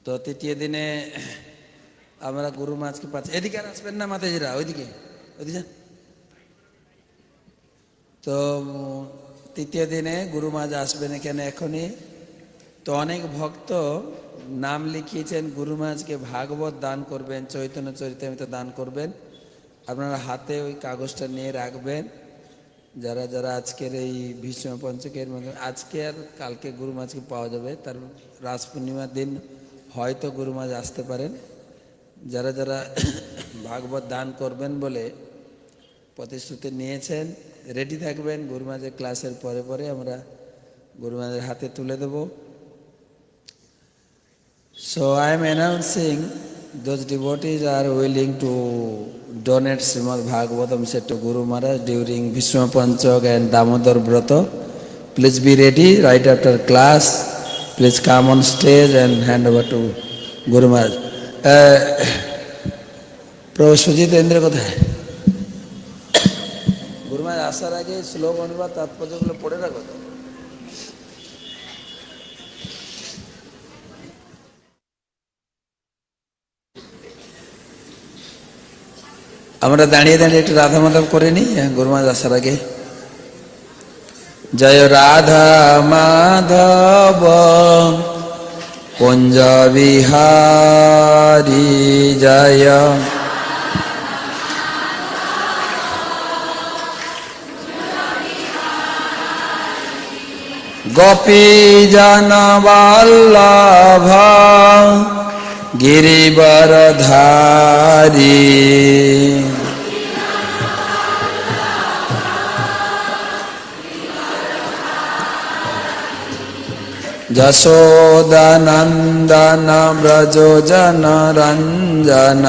তো তৃতীয় দিনে আমরা গুরু মাছকে পাচ্ছি। এদিকে আর আসবেন না মাতাজিরা, ওইদিকে ওইদিকে। তো তৃতীয় দিনে গুরু মাছ আসবেন এখানে এখনই। তো অনেক ভক্ত নাম লিখিয়েছেন গুরু মাছকে ভাগবত দান করবেন, চৈতন্য চরিতামৃত দান করবেন। আপনারা হাতে ওই কাগজটা নিয়ে রাখবেন। যারা যারা আজকের এই ভীষ্ম পঞ্চকের মধ্যে আজকে আর কালকে গুরু মাছকে পাওয়া যাবে, তার রাস পূর্ণিমার দিন হয়তো গুরু মাছ আসতে পারেন। যারা যারা ভাগবত দান করবেন বলে প্রতিশ্রুতি নিয়েছেন রেডি থাকবেন। গুরু মাঝের ক্লাসের পরে পরে আমরা গুরু মাঝের হাতে তুলে দেব। So I am announcing those devotees are willing to donate Srimad Bhagavatam set to Guru Maharaj during Bhisma Panchaka and Damodar Brata. Please be ready right after class. Please come on stage and hand over to Guru Maharaj. প্রভু সুজিতেন্দ্র কোথায়? গুরু মহারাজ আসার আগে শ্লোক অনুবাদ তাৎপর্যগুলো পড়ে রাখো। আমরা দাঁড়িয়ে দাঁড়িয়ে একটু রাধা মাধব করে নিই গুরু মহারাজ আসার আগে। জয় রাধা মাধব কুঞ্জ বিহারী জয়, গোপী জন বল্লভ গিরিবরধারী, যশোদানন্দন ব্রজ জন রঞ্জন,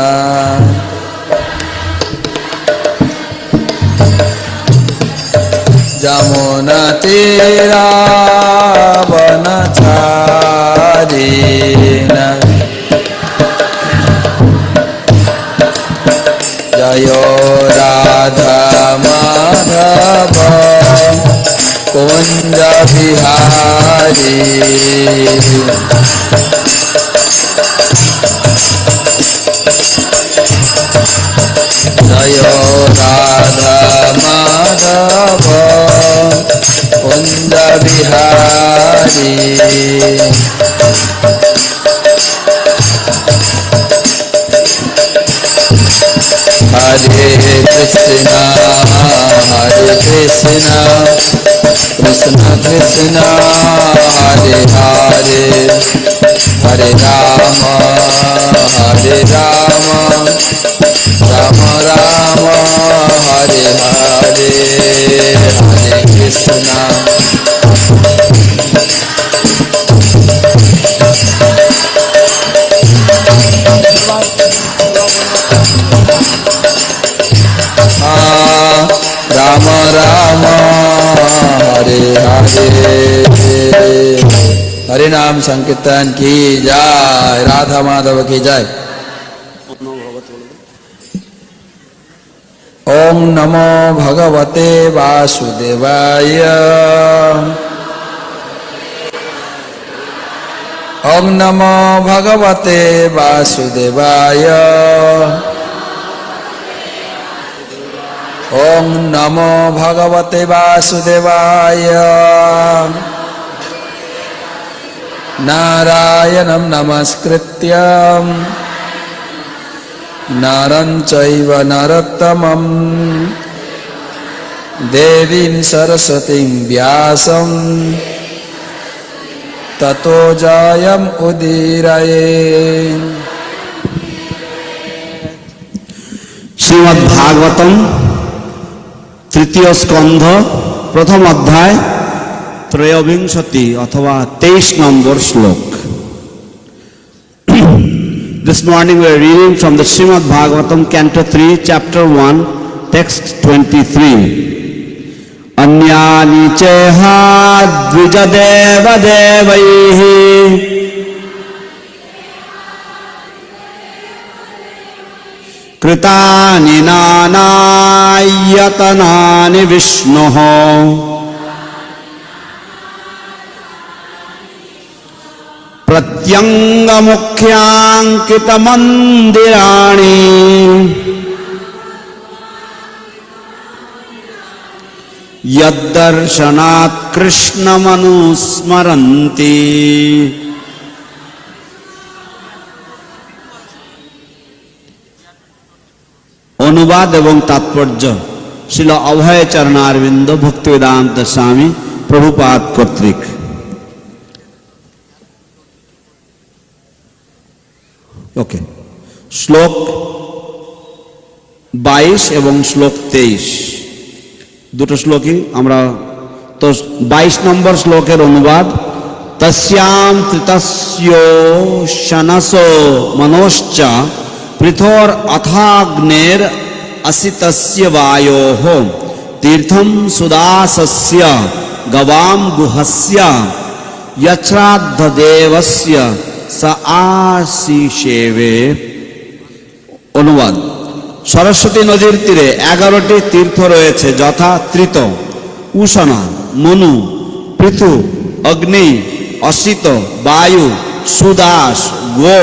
যমুনা তীরাবনচারী, জয় রাধা মাধব কুঞ্জ বিহারী, জয় রাধা মাধব কুঞ্জ বিহারী, হরে কৃষ্ণ হরে কৃষ্ণ কৃষ্ণ কৃষ্ণ হরে হরে, হরে রাম হরে রাম রাম রাম হরে হরে, হরে কৃষ্ণ। রাম রাম হরে হরে, हरे नाम संकीर्तन की जय, राधा माधव की जय। ओम नमो भगवते वासुदेवाय, ओम नमो भगवते वासुदेवाय, ओम नमो भगवते वासुदेवाय, नारायणं नमस्कृत्य नरं चैव नरोत्तमं देवीं सरस्वतीं व्यासं ततो जयम् उदीरयेत्। श्रीमद् भागवतम तृतीय स्कंध प्रथम अध्याय त्रयोविंशति अथवा 23 नंबर श्लोक। This morning we are reading from the Srimad Bhagavatam, Canto 3, Chapter 1, Text 23. Anyani cheha dvijadeva devaihi kritani nanayatanani vishnoho प्रत्यङ्गमुख्याङ्कितमन्दिराणि यद्दर्शनात् कृष्णमनुस्मरन्ति। অনুবাদ এবং তাৎপর্য শ্রীল অভয় চরণারবিন্দ ভক্তিবেদান্ত স্বামী প্রভুপাদ কর্তৃক। ওকে, শ্লোক 22 এবং শ্লোক 23 দুটো শ্লোকই আমরা তো 22 নম্বর শ্লোকের অনুবাদ, তস্যাম তৃতস্য শনসো মনোশ্চ পৃথোর অথাগ্নের আসিতস্য বায়োঃ তীর্থম সুদাসস্য গবাম গুহস্য যচ্ছ্রাদ্ধদেবস্য স আশিষেবে। অনুবাদ, সরস্বতী নদীর তীরে 11টি তীর্থ রয়েছে, যথা ত্রিত, উষণা, মনু, পৃথু, অগ্নি, অসিত, বায়ু, সুদাস, গো,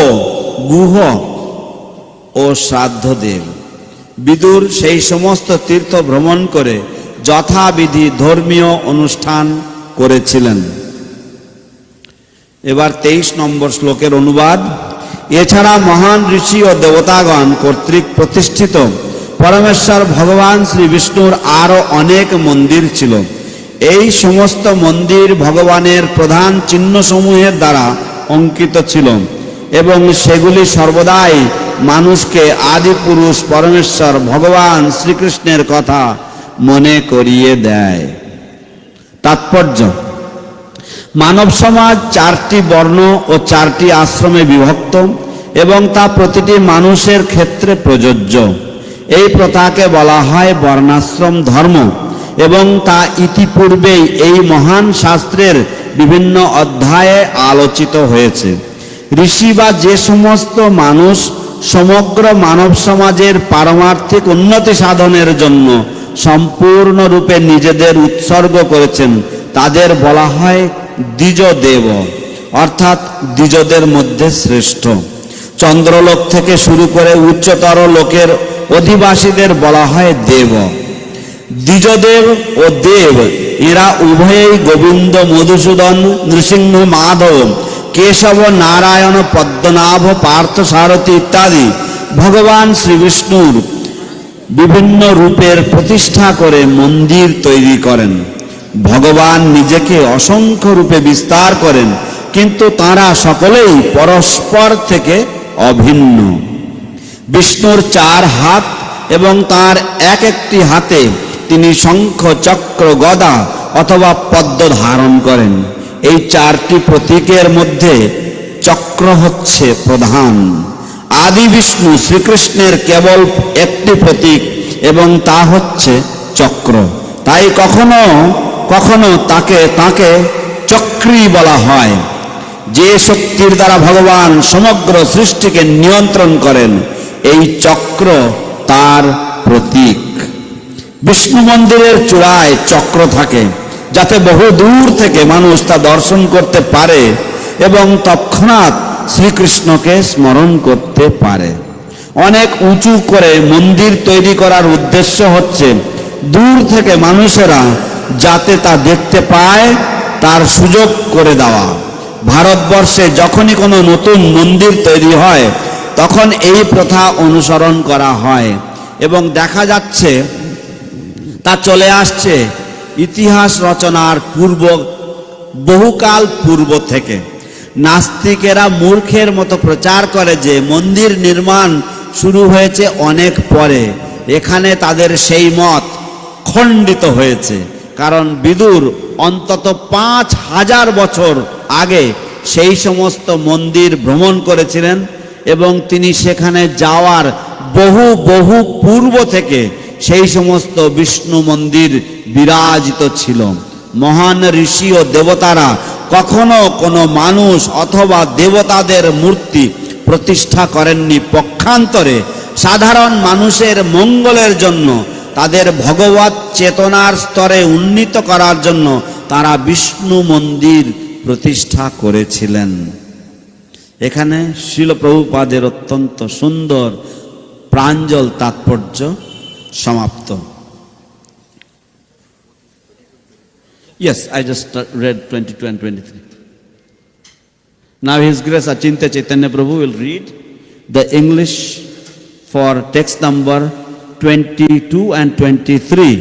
গুহ ও শ্রাদ্ধদেব। বিদুর সেই সমস্ত তীর্থ ভ্রমণ করে যথাবিধি ধর্মীয় অনুষ্ঠান করেছিলেন। এবার 23 নম্বর শ্লোকের অনুবাদ, এছাড়া মহান ঋষি ও দেবতাগণ কর্তৃক প্রতিষ্ঠিত পরমেশ্বর ভগবান শ্রী বিষ্ণুর আরও অনেক মন্দির ছিল। এই সমস্ত মন্দির ভগবানের প্রধান চিহ্নসমূহের দ্বারা অঙ্কিত ছিল এবং সেগুলি সর্বদাই মানুষকে আদি পুরুষ পরমেশ্বর ভগবান শ্রীকৃষ্ণের কথা মনে করিয়ে দেয়। তাৎপর্য, মানব সমাজ 4টি বর্ণ ও 4টি আশ্রমে বিভক্ত এবং তা প্রতিটি মানুষের ক্ষেত্রে প্রযোজ্য। এই প্রথাকে বলা হয় বর্ণাশ্রম ধর্ম এবং তা ইতিপূর্বেই এই মহান শাস্ত্রের বিভিন্ন অধ্যায়ে আলোচিত হয়েছে। ঋষি বা যে সমস্ত মানুষ সমগ্র মানব সমাজের পারমার্থিক উন্নতি সাধনের জন্য সম্পূর্ণরূপে নিজেদের উৎসর্গ করেছেন তাদের বলা হয় দ্বিজদেব, অর্থাৎ দ্বিজদের মধ্যে শ্রেষ্ঠ। চন্দ্রলোক থেকে শুরু করে উচ্চতর লোকের অধিবাসীদের বলা হয় দেব। দ্বিজদেব ও দেব এরা উভয়েই গোবিন্দ, মধুসূদন, নৃসিংহ, মাধব, কেশব, নারায়ণ, পদ্মনাভ, পার্থ, সারথী ইত্যাদি ভগবান শ্রীবিষ্ণুর বিভিন্ন রূপের প্রতিষ্ঠা করে মন্দির তৈরি করেন। ভগবান নিজেকে অসংখ্য রূপে বিস্তার করেন, কিন্তু তাঁরা সকলেই পরস্পর থেকে অভিন্ন। বিষ্ণুর 4 হাত এবং তাঁর এক একটি হাতে তিনি শঙ্খ, চক্র, গদা অথবা পদ্ম ধারণ করেন। এই 4টি প্রতীকের মধ্যে চক্র হচ্ছে প্রধান। আদি বিষ্ণু শ্রীকৃষ্ণের কেবল একটি প্রতীক এবং তা হচ্ছে চক্র। তাই কখনো কখনো তাকে চক্রী বলা হয়। যে শক্তির দ্বারা ভগবান সমগ্র সৃষ্টিকে নিয়ন্ত্রণ করেন, এই চক্র তার প্রতীক। বিষ্ণু মন্দিরের চূড়ায় চক্র থাকে, যাতে বহু দূর থেকে মানুষ তা দর্শন করতে পারে এবং তৎক্ষণাৎ শ্রীকৃষ্ণকে স্মরণ করতে পারে। অনেক উঁচু করে মন্দির তৈরি করার উদ্দেশ্য হচ্ছে দূর থেকে মানুষেরা যাতে তা দেখতে পায় তার সুযোগ করে দেওয়া। ভারতবর্ষে যখনই কোনো নতুন মন্দির তৈরি হয় তখন এই প্রথা অনুসরণ করা হয় এবং দেখা যাচ্ছে তা চলে আসছে ইতিহাস রচনার বহুকাল পূর্ব থেকে। নাস্তিকেরা মূর্খের মতো প্রচার করে যে মন্দির নির্মাণ শুরু হয়েছে অনেক পরে। এখানে তাদের সেই মত খণ্ডিত হয়েছে, কারণ বিদুর অন্তত 5000 বছর আগে সেই সমস্ত মন্দির ভ্রমণ করেছিলেন এবং তিনি সেখানে যাওয়ার বহু পূর্ব থেকে সেই সমস্ত বিষ্ণু মন্দির বিরাজিত ছিল। মহান ঋষি ও দেবতারা কখনো কোনো মানুষ অথবা দেবতাদের মূর্তি প্রতিষ্ঠা করেননি। পক্ষান্তরে সাধারণ মানুষের মঙ্গলের জন্য, তাদের ভগবত চেতনার স্তরে উন্নীত করার জন্য তারা বিষ্ণু মন্দির প্রতিষ্ঠা করেছিলেন। এখানে শিল প্রভুপাদের অত্যন্ত সুন্দর প্রাঞ্জল তাৎপর্য সমাপ্ত। Yes, I just read 22 and 23. Now His Grace Achintya Chaitanya Prabhu will read the English for text number 22 and 23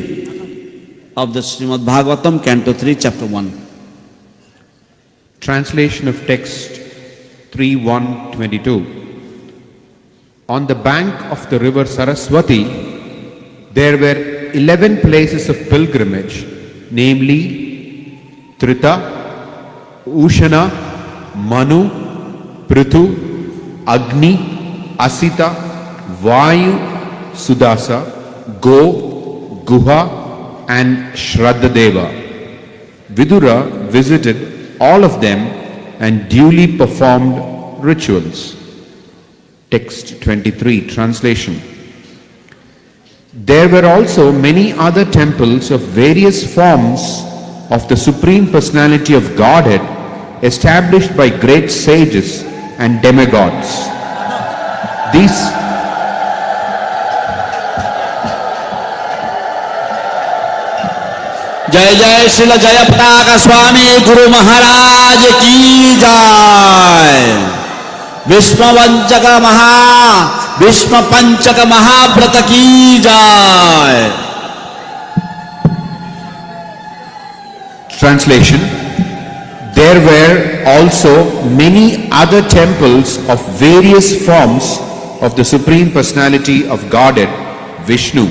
of the Srimad Bhagavatam, Canto 3, Chapter 1. Translation of text 3:1-22. On the bank of the river Saraswati, there were 11 places of pilgrimage, namely Trita, Ushana, Manu, Prithu, Agni, Asita, Vayu, Sudasa, Go, Guha, and Shraddadeva. Vidura visited all of them and duly performed rituals. Text 23, translation. There were also many other temples of various forms of the Supreme Personality of Godhead established by great sages and demigods. These जय जय श्रील जयपताका स्वामी गुरु महाराज की जय। भीष्म पंचक महाव्रत की जय। Translation. There were also many other temples of various forms of the Supreme Personality of Godhead, Vishnu,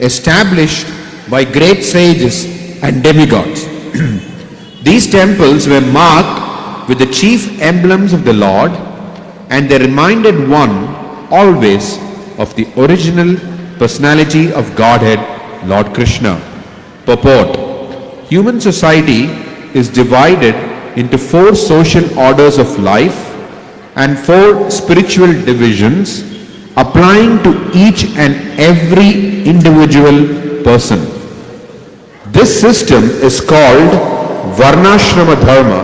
established by great sages and demigods. These temples were marked with the chief emblems of the Lord, and they reminded one always of the original personality of Godhead, Lord Krishna. Purport. Human society is divided into 4 social orders of life and 4 spiritual divisions applying to each and every individual person. This system is called Varnashrama Dharma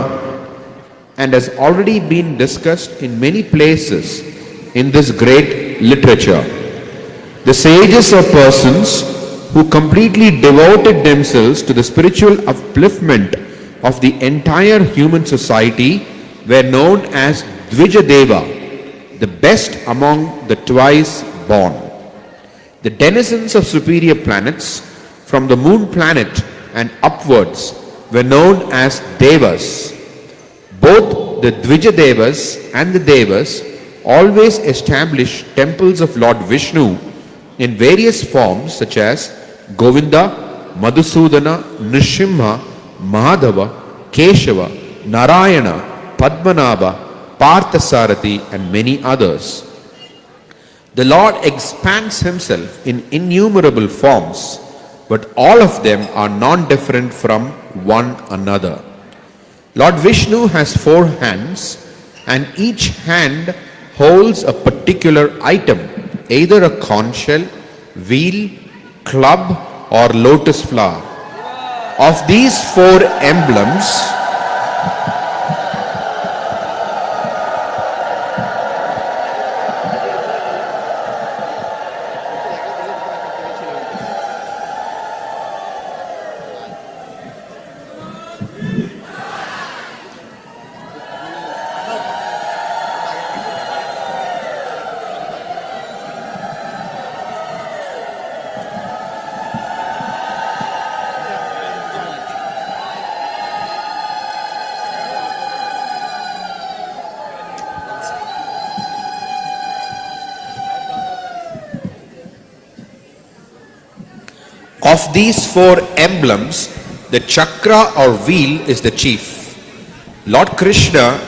and has already been discussed in many places in this great literature. The sages or persons who completely devoted themselves to the spiritual upliftment of the entire human society were known as Dvijadeva, the best among the twice born. The denizens of superior planets from the moon planet and upwards were known as Devas. Both the Dvijadevas and the Devas always established temples of Lord Vishnu in various forms such as Govinda, Madhusudana, Nrsimha, Mahadava, Keshava, Narayana, Padmanabha, Parthasarathi and many others. The Lord expands Himself in innumerable forms, but all of them are non-different from one another. Lord Vishnu has 4 hands and each hand holds a particular item, either a conch shell, wheel, club or lotus flower. Of these 4 emblems, of these 4 emblems, the chakra or wheel is the chief. Lord Krishna,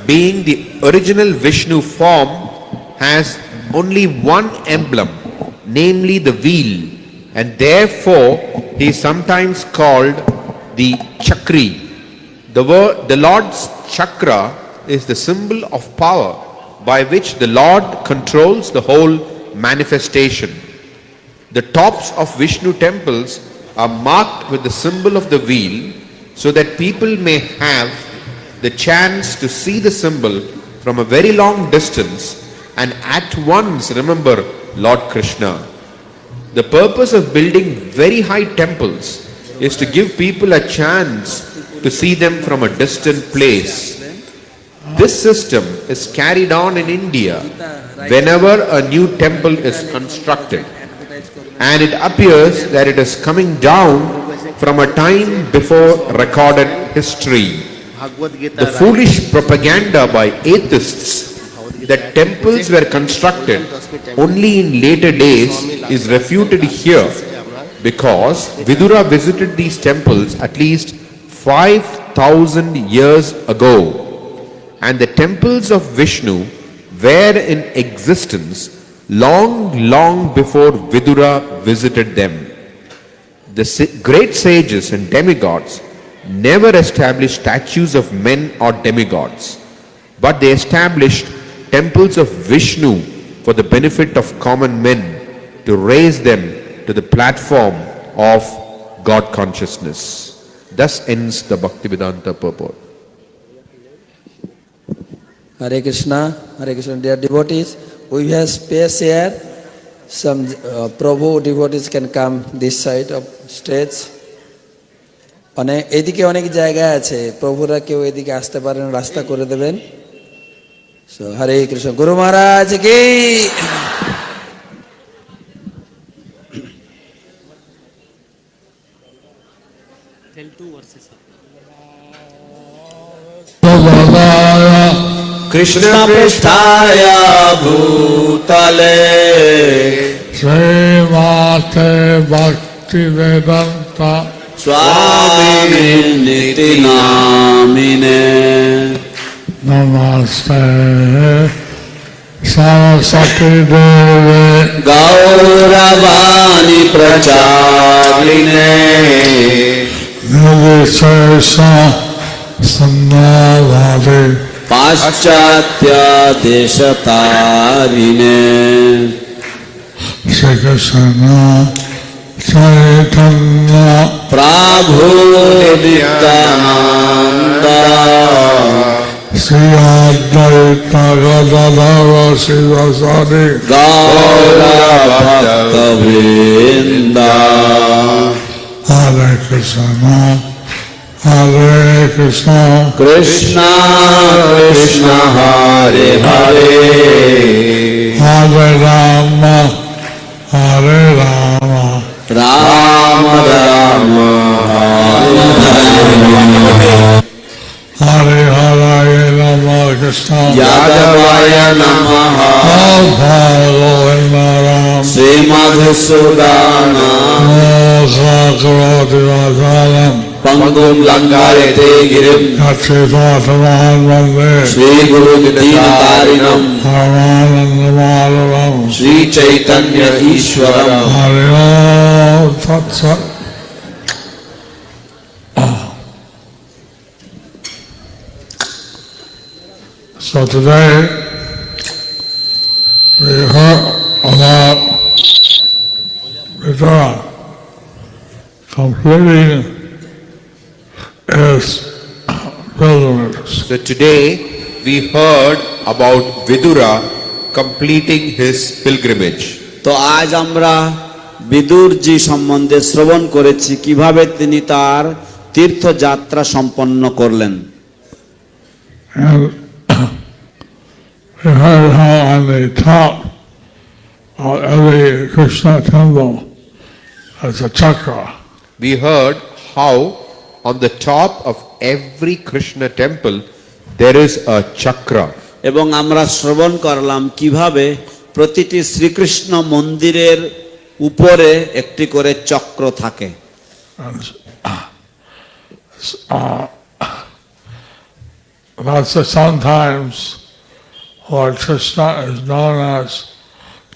being the original Vishnu form, has only one emblem, namely the wheel, and therefore he is sometimes called the Chakri. The Lord's chakra is the symbol of power by which the Lord controls the whole manifestation. The tops of Vishnu temples are marked with the symbol of the wheel so that people may have the chance to see the symbol from a very long distance and at once remember Lord Krishna. The purpose of building very high temples is to give people a chance to see them from a distant place. This system is carried on in India whenever a new temple is constructed, and it appears that it is coming down from a time before recorded history. The foolish propaganda by atheists that temples were constructed only in later days is refuted here, because Vidura visited these temples at least 5,000 years ago, and the temples of Vishnu were in existence long before Vidura visited them. The great sages and demigods never established statues of men or demigods, but they established temples of Vishnu for the benefit of common men, to raise them to the platform of God consciousness. Thus ends the Bhaktivedanta purport. Hare Krishna, dear devotees. We have space here. Some Prabhu devotees can come this side of stage. এদিকে অনেক জায়গা আছে, প্রভুরা কেউ এদিকে আসতে পারেন, রাস্তা করে দেবেন। So Hare Krishna, Guru Maharaj ki Krishna Pristhaya Bhutale Srimad Bhaktivedanta Swami Niti Namine Namaste Saraswati Devi Gauravani Pracharine Nirvishesha Sannavadi Paschatya Deshatarine Shri Krishna Chaitanya Prabhu Nityananda Sri Advaita Gadadhara Srivasadi Gaura Bhakta-vrinda Hare Krishna Hare Krishna Krishna Krishna Hare Hare Hare Rama Hare Rama Rama Rama Hare Hare Rama Krishna Yadavaya Namaha Bhagavatam Srimad Sudana Sakarati Vasaram Pangum Langarete Girim Yathivatamahan Vande Sri Guru Dinatarinam Paramanandamalaram Sri Chaitanya Ishwaram Hare Om Tat Sat. So today we heard about Vidura completing his pilgrimage. So today we heard about Vidura completing his pilgrimage. তো আজ আমরা বিদুরজি সম্বন্ধে শ্রবণ করেছি, কিভাবে তিনি তার তীর্থযাত্রা সম্পন্ন করলেন। And we heard how on the top of every Krishna temple there's a chakra. We heard how on the top of every Krishna temple there is a chakra. এবং আমরা শ্রবণ করলাম কিভাবে প্রতিটি শ্রীকৃষ্ণ মন্দিরের উপরে একটি করে চক্র থাকে। And, that's sometimes Lord Krishna is known as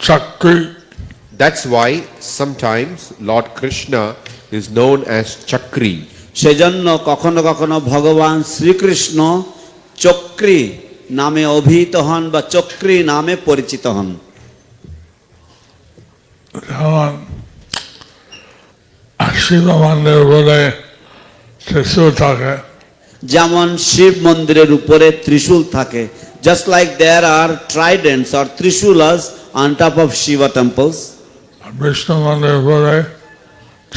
Chakri. That's why sometimes Lord Krishna is known as Chakri. সেজন্য কখনো কখনো ভগবান শ্রীকৃষ্ণ চক্রী নামে অভিহিত হন বা চক্রী নামে পরিচিত হন। Shiva Mandir বলে ত্রিশূল থাকে, যেমন শিব মন্দিরের উপরে ত্রিশূল থাকে, Just like there are tridents or trishulas on top of Shiva temples, Vishnu Mandir Bore,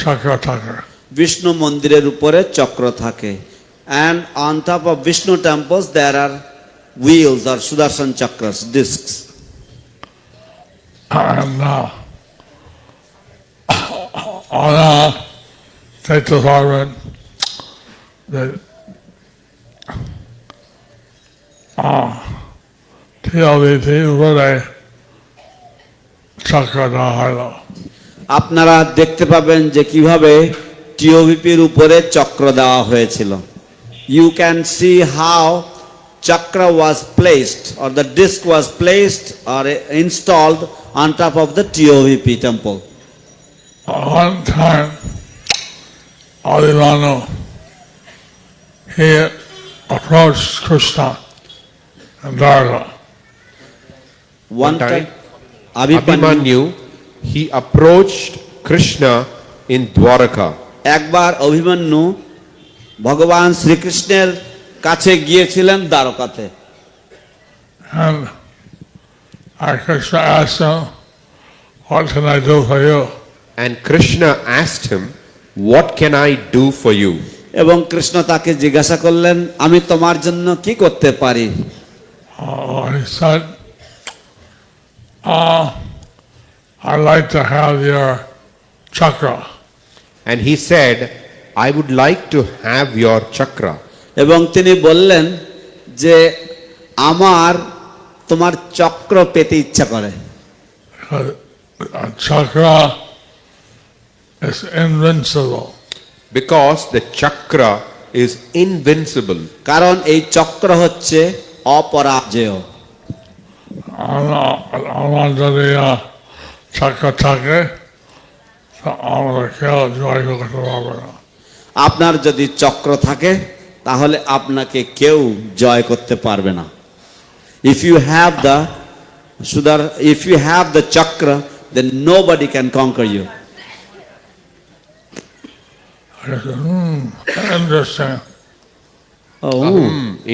Chakra Taka. Vishnu মন্দিরের উপরে চক্র থাকে, and on top of Vishnu temples there are wheels or Sudarshan chakras, discs. And on State Department, the TLVT Bore, Chakra Dahilo. আপনারা দেখতে পাবেন যে কিভাবে টিওভিপির উপরে চক্র দেওয়া হয়েছিল। You can see how chakra was placed or the disc was placed or installed on top of the TOVP temple. One time, Adivanu, he approached Krishna and Dharma. One time, Abhimanyu, he approached Krishna in Dwaraka. একবার অভিমন্যু ভগবান শ্রীকৃষ্ণের কাছে গিয়েছিলেন দ্বারকাতে। And Krishna asked him, what can I do for you? And Krishna asked him, what can I do for you? এবং কৃষ্ণ তাকে জিজ্ঞাসা করলেন, আমি তোমার জন্য কি করতে পারি? He said, I'd like to have your chakra. And he said, I would like to have your chakra. এবং তিনি বললেন যে আমার তোমার চক্র পেতে ইচ্ছা করে। Chakra is invincible. Because the chakra is invincible. কারণ এই চক্র হচ্ছে অপরাজেয়। আমার যদি চক্র থাকে আমরা কেউ জয় করতে পারবে না। আপনার যদি চক্র থাকে তাহলে আপনাকে কেউ জয় করতে পারবে না। If you have the chakra, then nobody can conquer you. Interesting.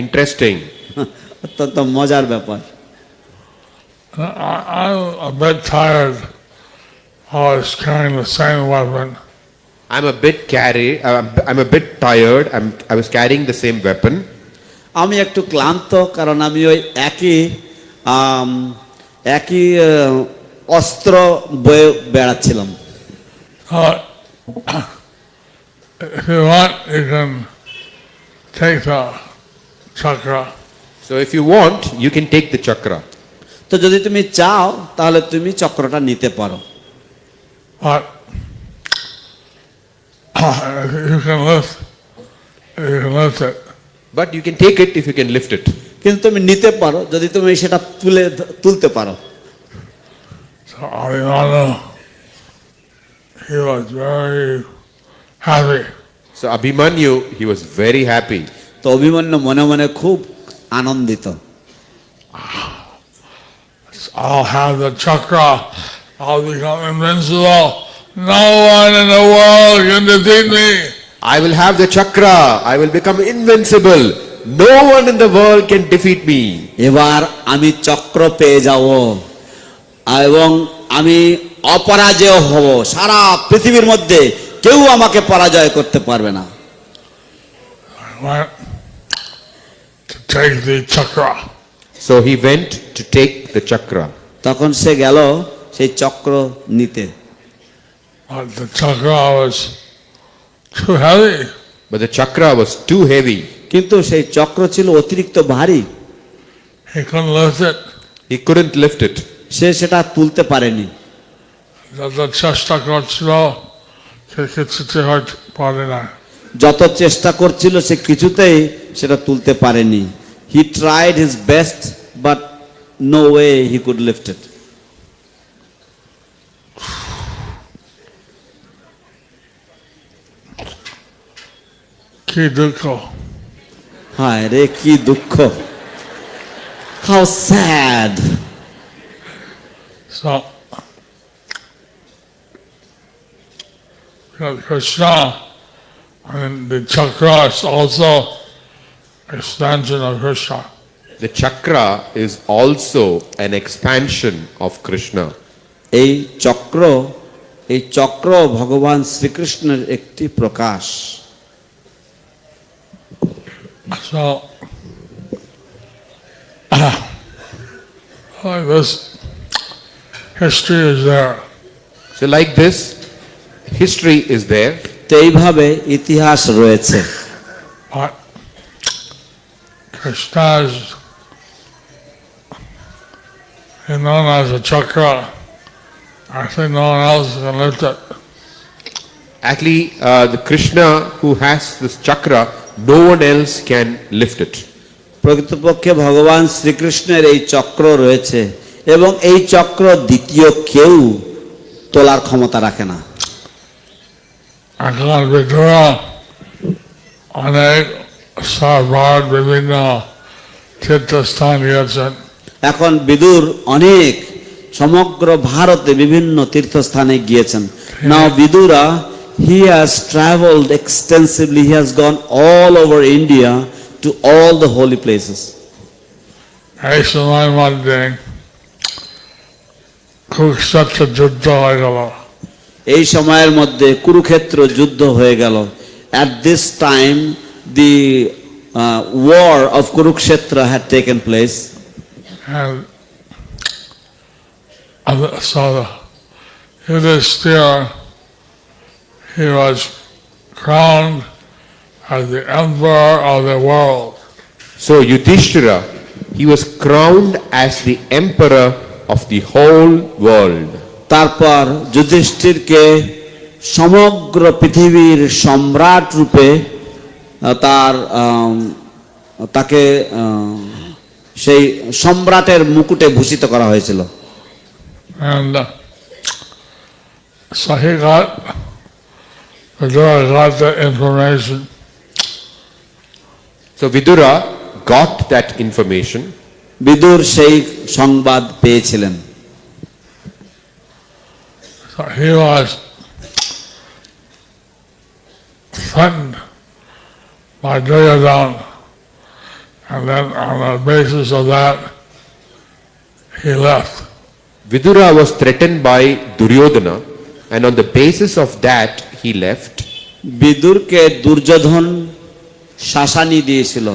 Interesting. অত্যন্ত মজার ব্যাপার। I'm a bit tired always carrying the same weapon. I'm a bit tired. I was carrying the same weapon. আমি একটু ক্লান্ত, কারণ আমি ওই একই অস্ত্র বয়ে বেড়াচ্ছিলাম। If you want, you can take the chakra. So if you want, you can take the chakra. তো যদি তুমি চাও তাহলে তুমি চক্রটা নিতে পারো। But you can lift it. But you can take it if you can lift it. কিন্তু তুমি নিতে পারো যদি তুমি সেটা তুলতে পারো। So Abhimanyu, he was very happy. So Abhimanyu, he was very happy. তো অভিমন্যু মনে মনে খুব আনন্দিত। I'll have the chakra. I'll become invincible. No one in the world can defeat me. I will have the chakra. I will become invincible. No one in the world can defeat me. এবার আমি চক্র পেয়ে যাব এবং আমি অপরাজেয় হব। সারা পৃথিবীর মধ্যে কেউ আমাকে পরাজয় করতে পারবে না। I went to take the chakra. So he went to take the chakra. তখন সে গেল সেই চক্র নিতে। But the chakra was too heavy. But the chakra was too heavy. কিন্তু সেই চক্র ছিল অতিরিক্ত ভারী। He couldn't lift it. He couldn't lift it. সে সেটা তুলতে পারেনি। যত চেষ্টা করছিল সে কিছুতে হয়তো পারে না। যত চেষ্টা করছিল সে কিছুতেই সেটা তুলতে পারেনি। He tried his best, but no way he could lift it. কি দুঃখ। হায় রে কি দুঃখ। How sad. So, Krishna, I mean, the chakra is also extension of Krishna. The chakra is also an expansion of Krishna. এই চক্র ভগবান শ্রীকৃষ্ণের একটি প্রকাশ। So, like this history is there. So like this, history is there. তো এইভাবে ইতিহাস রয়েছে। But Krishna's is known as a chakra. Actually, no one else can lift it. Actually, the Krishna who has this chakra, no one else can lift it. প্রকৃতপক্ষে ভগবান শ্রীকৃষ্ণের এই চক্র রয়েছে এবং এই চক্র দ্বিতীয় কেউ তোলার ক্ষমতা রাখে না। এখন বিদুরা অনেক সবার বিভিন্ন তীর্থস্থান গিয়েছেন। এখন বিদুর অনেক সমগ্র ভারতে বিভিন্ন তীর্থস্থানে গিয়েছেন। Now Vidura, he has traveled extensively. He has gone all over India to all the holy places. এই সময় মধ্যে কুরুক্ষেত্র যুদ্ধ হয়ে গেল। এই সময়ের মধ্যে কুরুক্ষেত্র যুদ্ধ হয়ে গেল। At this time the war of Kurukshetra had taken place. And so Yudhishthira, he was crowned as the emperor of the world. So Yudhishthira, he was crowned as the emperor of the whole world. তারপর যুধিষ্ঠিরকে সমগ্র পৃথিবীর সম্রাট রূপে তাকে সেই সম্রাটের মুকুটে ভূষিত করা হয়েছিল। And so he got the information. So Vidura got that information. Vidur সেই সংবাদ পেয়েছিলেন। So he was threatened by Duryodhana, and then on the basis of that, he left. Vidura was threatened by Duryodhana, and on the basis of that, he left. বিদুরকে Duryodhan শাসানি দিয়েছিল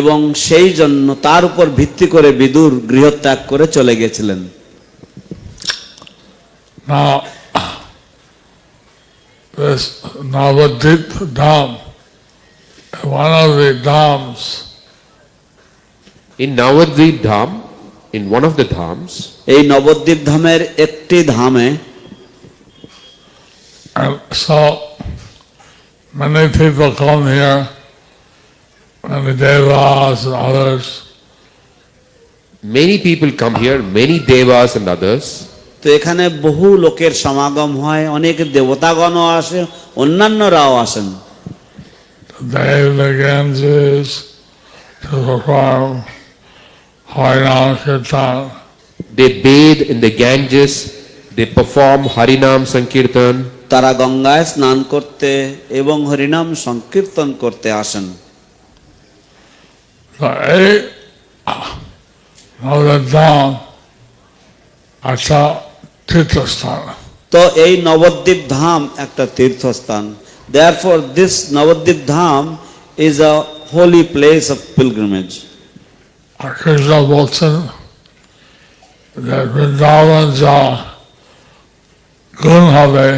এবং সেই জন্য তার উপর ভিত্তি করে বিদুর গৃহত্যাগ করে চলে গিয়েছিলেন। Now, this Navadvip Dham, one of the dhams, In Navadvip Dham, in one of the dhams, এই নবদ্বীপ ধামের একটি ধামে and so many people come here, many devas and others, many people come here, many devas and others. তো এখানে বহু লোকের সমাগম হয়, অনেক দেবতাগণও আসে, অন্যান্যরাও আসেন। they the Ganges to perform Harinam Kirtan. They bathe in the Ganges, they perform Harinam Sankirtan. তারা গঙ্গায় স্নান করতে এবং হরিনাম সংকীর্তন করতে আসেন। So Navadvip একটা তীর্থস্থান। তো এই নবদ্বীপ ধাম একটা তীর্থস্থান। Therefore this Navadvip Dham is a holy place of pilgrimage. Krishna বলছেন যে বৃন্দাবন যা গুণ হবে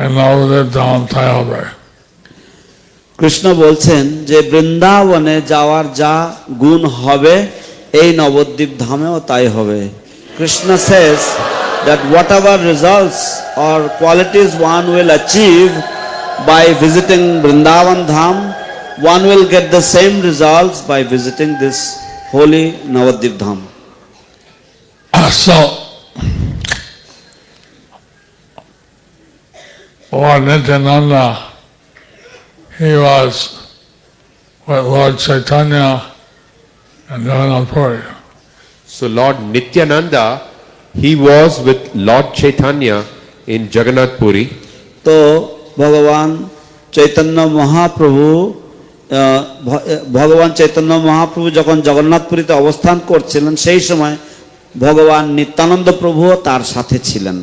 এই নবদ্বীপ ধাম তাই হবে। কৃষ্ণ বলছেন যে বৃন্দাবনে যাওয়ার যা গুণ হবে এই নবদ্বীপ ধামেও তাই হবে। Krishna says that whatever results or qualities one will achieve by visiting Vrindavan Dham, one will get the same results by visiting this holy Navadvip Dham. So, Lord Nityananda, he was with Lord Chaitanya and Jagannath Puri. So Lord Nityananda, he was with Lord Chaitanya in Jagannath Puri. তো ভগবান চৈতন্য মহাপ্রভু ভগবান চৈতন্য মহাপ্রভু যখন জগন্নাথপুরীতে অবস্থান করছিলেন সেই সময় ভগবান নিত্যানন্দ প্রভুও তার সাথে ছিলেন।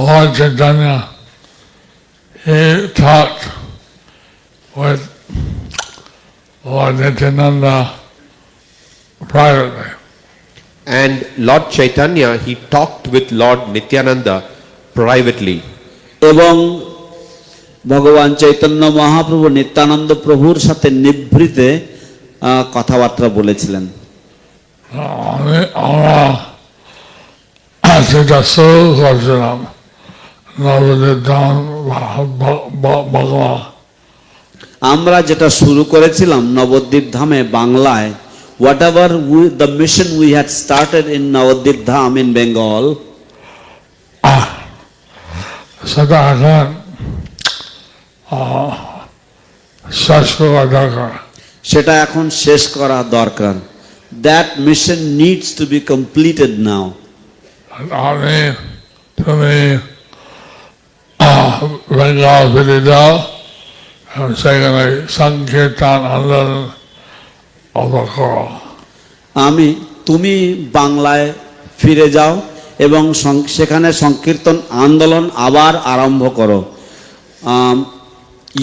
Lord Chaitanya, he talked with Lord Nityananda privately. And Lord Chaitanya, he talked with Lord Nityananda privately. এবং ভগবান চৈতন্য মহাপ্রভু নিত্যানন্দ প্রভুর সাথে নিভৃতে কথাবার্তা বলেছিলেন। যেটা শুরু করছিলাম নবদ্বীপ ধাম বাংলা, আমরা যেটা শুরু করেছিলাম নবদ্বীপ ধামে বাংলায়, whatever the mission we had started in Navadvip Dham in Bengal, সেটা এখন শেষ করা দরকার। সেটা এখন শেষ করা দরকার। That mission needs to be completed now. আমি তুমি বেঙ্গল ফিরে যাও, সেখানে সংকীর্তন আন্দোলন করো। তুমি বাংলায় ফিরে যাও এবং সেখানে সংকীর্তন আন্দোলন আবার আরম্ভ করো।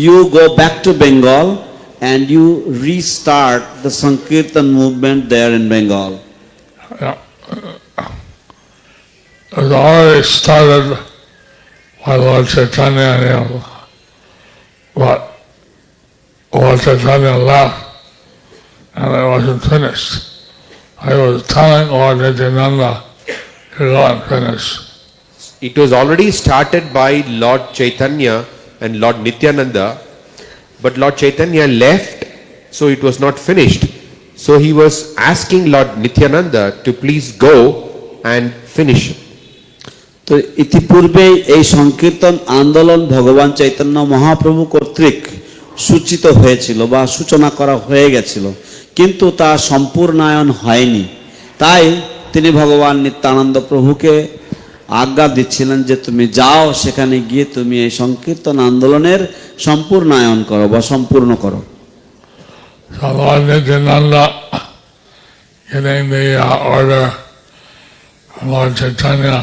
You go back to Bengal and you restart the Sankirtan movement there in Bengal. It was already started by Lord Chaitanya, but Lord Chaitanya left and it wasn't finished. I was telling Lord Nityananda to go and finish. It was already started by Lord Chaitanya and Lord Nityananda, but Lord Chaitanya left, so it was not finished. So he was asking Lord Nityananda to please go and finish. তো ইতিপূর্বে এই সংকীর্তন আন্দোলন ভগবান চৈতন্য মহাপ্রভু কর্তৃক সূচিত হয়েছিল বা সূচনা করা হয়ে গেছিল, কিন্তু তা সম্পূর্ণায়ন হয়নি। তাই তিনি ভগবান নিত্যানন্দ প্রভুকে আজ্ঞা দিচ্ছিলেন যে তুমি যাও, সেখানে গিয়ে তুমি এই সংকীর্তন আন্দোলনের সম্পূর্ণায়ন করো বা সম্পূর্ণ করো। Lord Nityananda getting the order from Lord Chaitanya,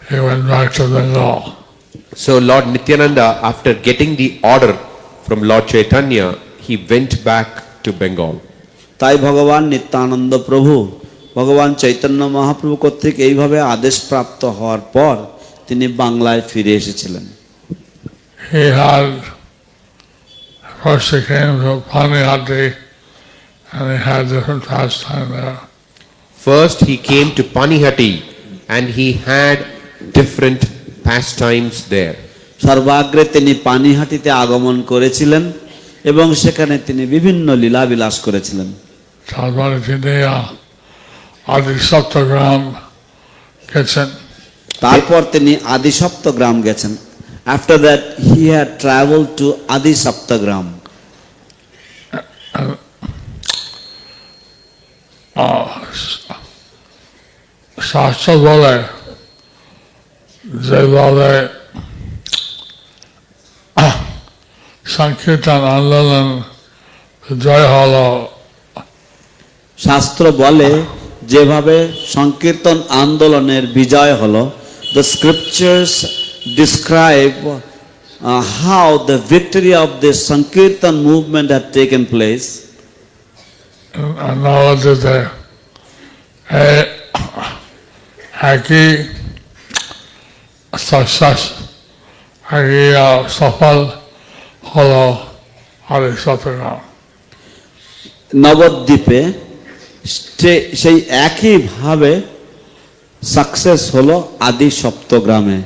he went back to Bengal. So Lord Nityananda, after getting the order from Lord Chaitanya, he went back to Bengal. তাই ভগবান নিত্যানন্দ প্রভু ভগবান চৈতন্য মহাপ্রভু কর্তৃক এইভাবে আদেশ প্রাপ্ত হওয়ার পর তিনি বাংলায় ফিরে এসেছিলেন। He had first he came to Panihati and he had different pastime there. First he came to Panihati and he had different pastimes there. সর্বাগ্রে তিনি পানিহাটিতে আগমন করেছিলেন এবং সেখানে তিনি বিভিন্ন লীলা বিলাস করেছিলেন। তারপরে তিনি আদি সপ্তগ্রাম গেছেন। তারপর তিনি আদি সপ্তগ্রাম গেছেন। After that he had traveled to Adi Saptagram. শাস্ত্র বলে যেভাবে সংকীর্তন আন্দোলন জয় হলো, শাস্ত্র বলে যেভাবে সংকীর্তন আন্দোলনের বিজয় হলো, the scriptures describe how the victory of this Sankirtan movement had taken place. And নবদ্বীপে একই সাকসেস, একই সফল হলো আদি সপ্তগ্রাম। নবদ্বীপে সেই একইভাবে সাকসেস হলো আদি সপ্তগ্রামে।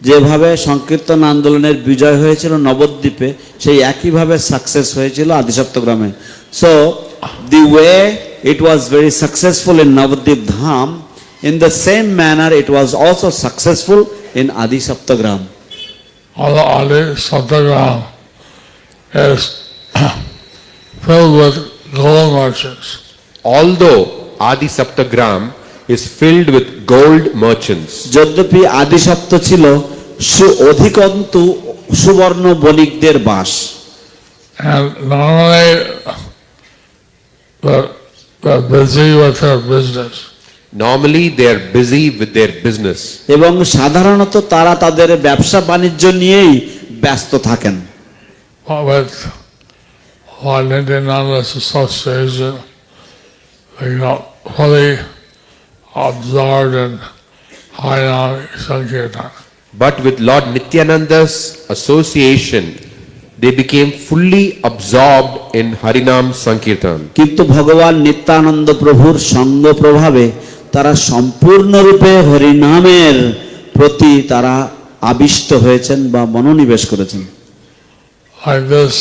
যেভাবে সংকীর্তন আন্দোলনের বিজয় হয়েছিল নবদ্বীপে, সেই একইভাবে সাকসেস হয়েছিল আদি সপ্তগ্রামে। So the way it was very successful in Navadvip Dham, in the same manner it was also successful in Adi Saptagram. Although Adi Saptagram is filled with gold merchants. Although Adi Saptagram is filled with gold merchants. যদ্যপি আদি সপ্ত ছিল অধিকন্তু সুবর্ণ বণিকদের বাস। And normally they're busy with their business. Normally they are busy with their business. এবং সাধারণত তারা তাদের ব্যবসা বাণিজ্য নিয়েই ব্যস্ত থাকেন। But with Lord Nityananda's association, they got fully absorbed in Harinam Sankirtan. But with Lord Nityananda's association, they became fully absorbed in Harinam Sankirtan. কিন্তু ভগবান নিত্যানন্দ প্রভুর সঙ্গ প্রভাবে তারা সম্পূর্ণরূপে হরিনামের প্রতি তারা আবিষ্ট হয়েছেন বা মনোনিবেশ করেছেন। Like this,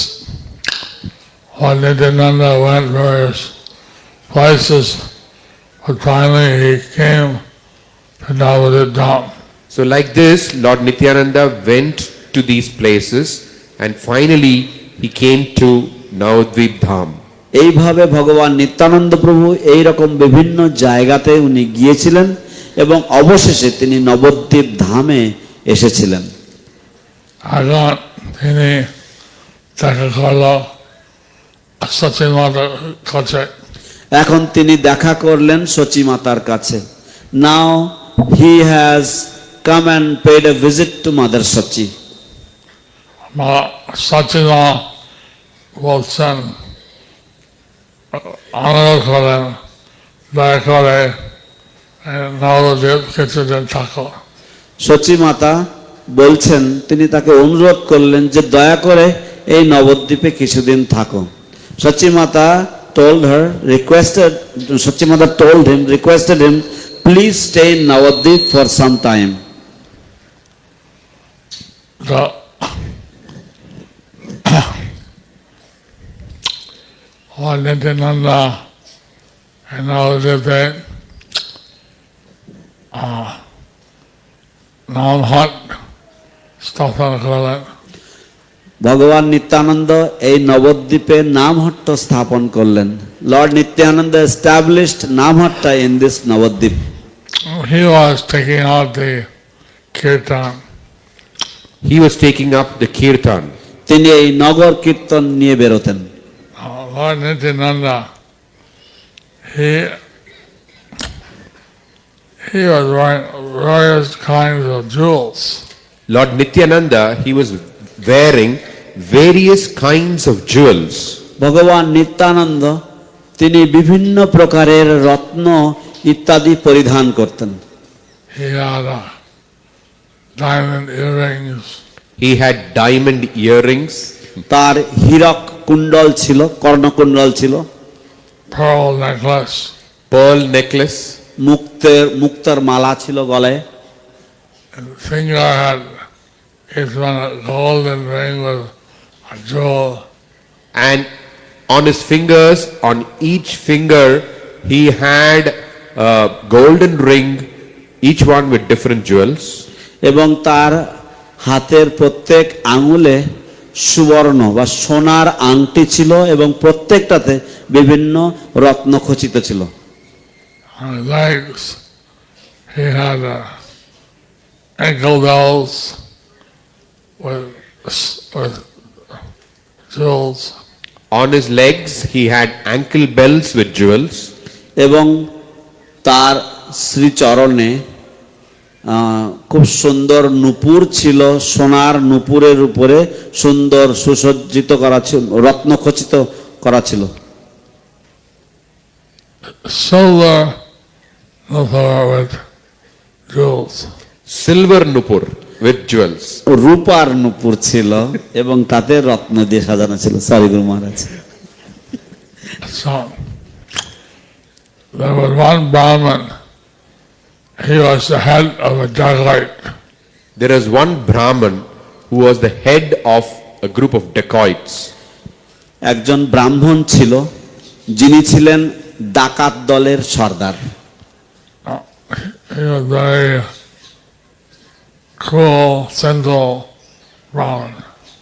Lord Nityananda went various places, but finally he came to Navadvip Dham. So like this, Lord Nityananda went to these places and finally he came to Navadvip Dham. এইভাবে ভগবান নিত্যানন্দ প্রভু এই রকম বিভিন্ন জায়গাতে উনি গিয়েছিলেন এবং অবশেষে তিনি নবদ্বীপ ধামে এসেছিলেন। এখন তিনি দেখা করলো সচী মাতার কাছে। এখন তিনি দেখা করলেন সচী মাতার কাছে। Now he has come and paid a visit to mother Sachi. Sachi মা বলছেন অনুরোধ করেন দয়া করে নবদ্বীপ কিছুদিন থাকো। সচী মাতা বলছেন, তিনি তাকে অনুরোধ করলেন যে দয়া করে এই নবদ্বীপে কিছুদিন থাকো। সচী মাতা told her, Sachi Mata told him, requested him, please stay in Navadvip for some time. Lord Nityananda and Navadvip নামহাট স্থাপন করলেন। ভগবান নিত্যানন্দ এই নবদ্বীপে নামহট্ট স্থাপন করলেন। Lord Nityananda established Namahatta in this Navadvip. He was taking out the kirtan. He was taking up the kirtan. তিনি এই নগর কীর্তন নিয়ে বেরোতেন। Lord Nityananda, he was wearing various kinds of jewels. Lord Nityananda, he was wearing various kinds of jewels. ভগবান নিত্যানন্দ তিনি বিভিন্ন প্রকারের রত্ন ইত্যাদি পরিধান করতেন। He had diamond earrings. He had diamond earrings. তার হীরক কুণ্ডল ছিল, কর্ণকুণ্ডল ছিল। Pearl necklace. Pearl necklace. মুক্তার মালা ছিল গলায়। And finger had each one a golden ring with a jewel. And on his fingers, on each finger, he had a golden ring, each one with different jewels. এবং তার হাতের প্রত্যেক আঙুলে সুবর্ণ বা সোনার আংটি ছিল এবং প্রত্যেকটাতে বিভিন্ন রত্ন খচিত ছিল। On his legs, he had ankle bells with jewels. On his legs, he had ankle bells with jewels. এবং তার শ্রীচরণে খুব সুন্দর নূপুর ছিল, সোনার নূপুরের উপরে সুন্দর সুসজ্জিত করা ছিল, রত্নখচিত করা ছিল। Silver nupur with jewels. Silver nupur with jewels. রূপার নূপুর ছিল এবং তাতে রত্ন দিয়ে সাজানো ছিল। Sorry Guru Maharaj. So there was one Brahmin. He was the head of a dacoit. There is one Brahmin who was the head of a group of dacoits. একজন ব্রাহ্মণ ছিল যিনি ছিলেন ডাকাত দলের সর্দার। He was very cruel, sinful Brahmin.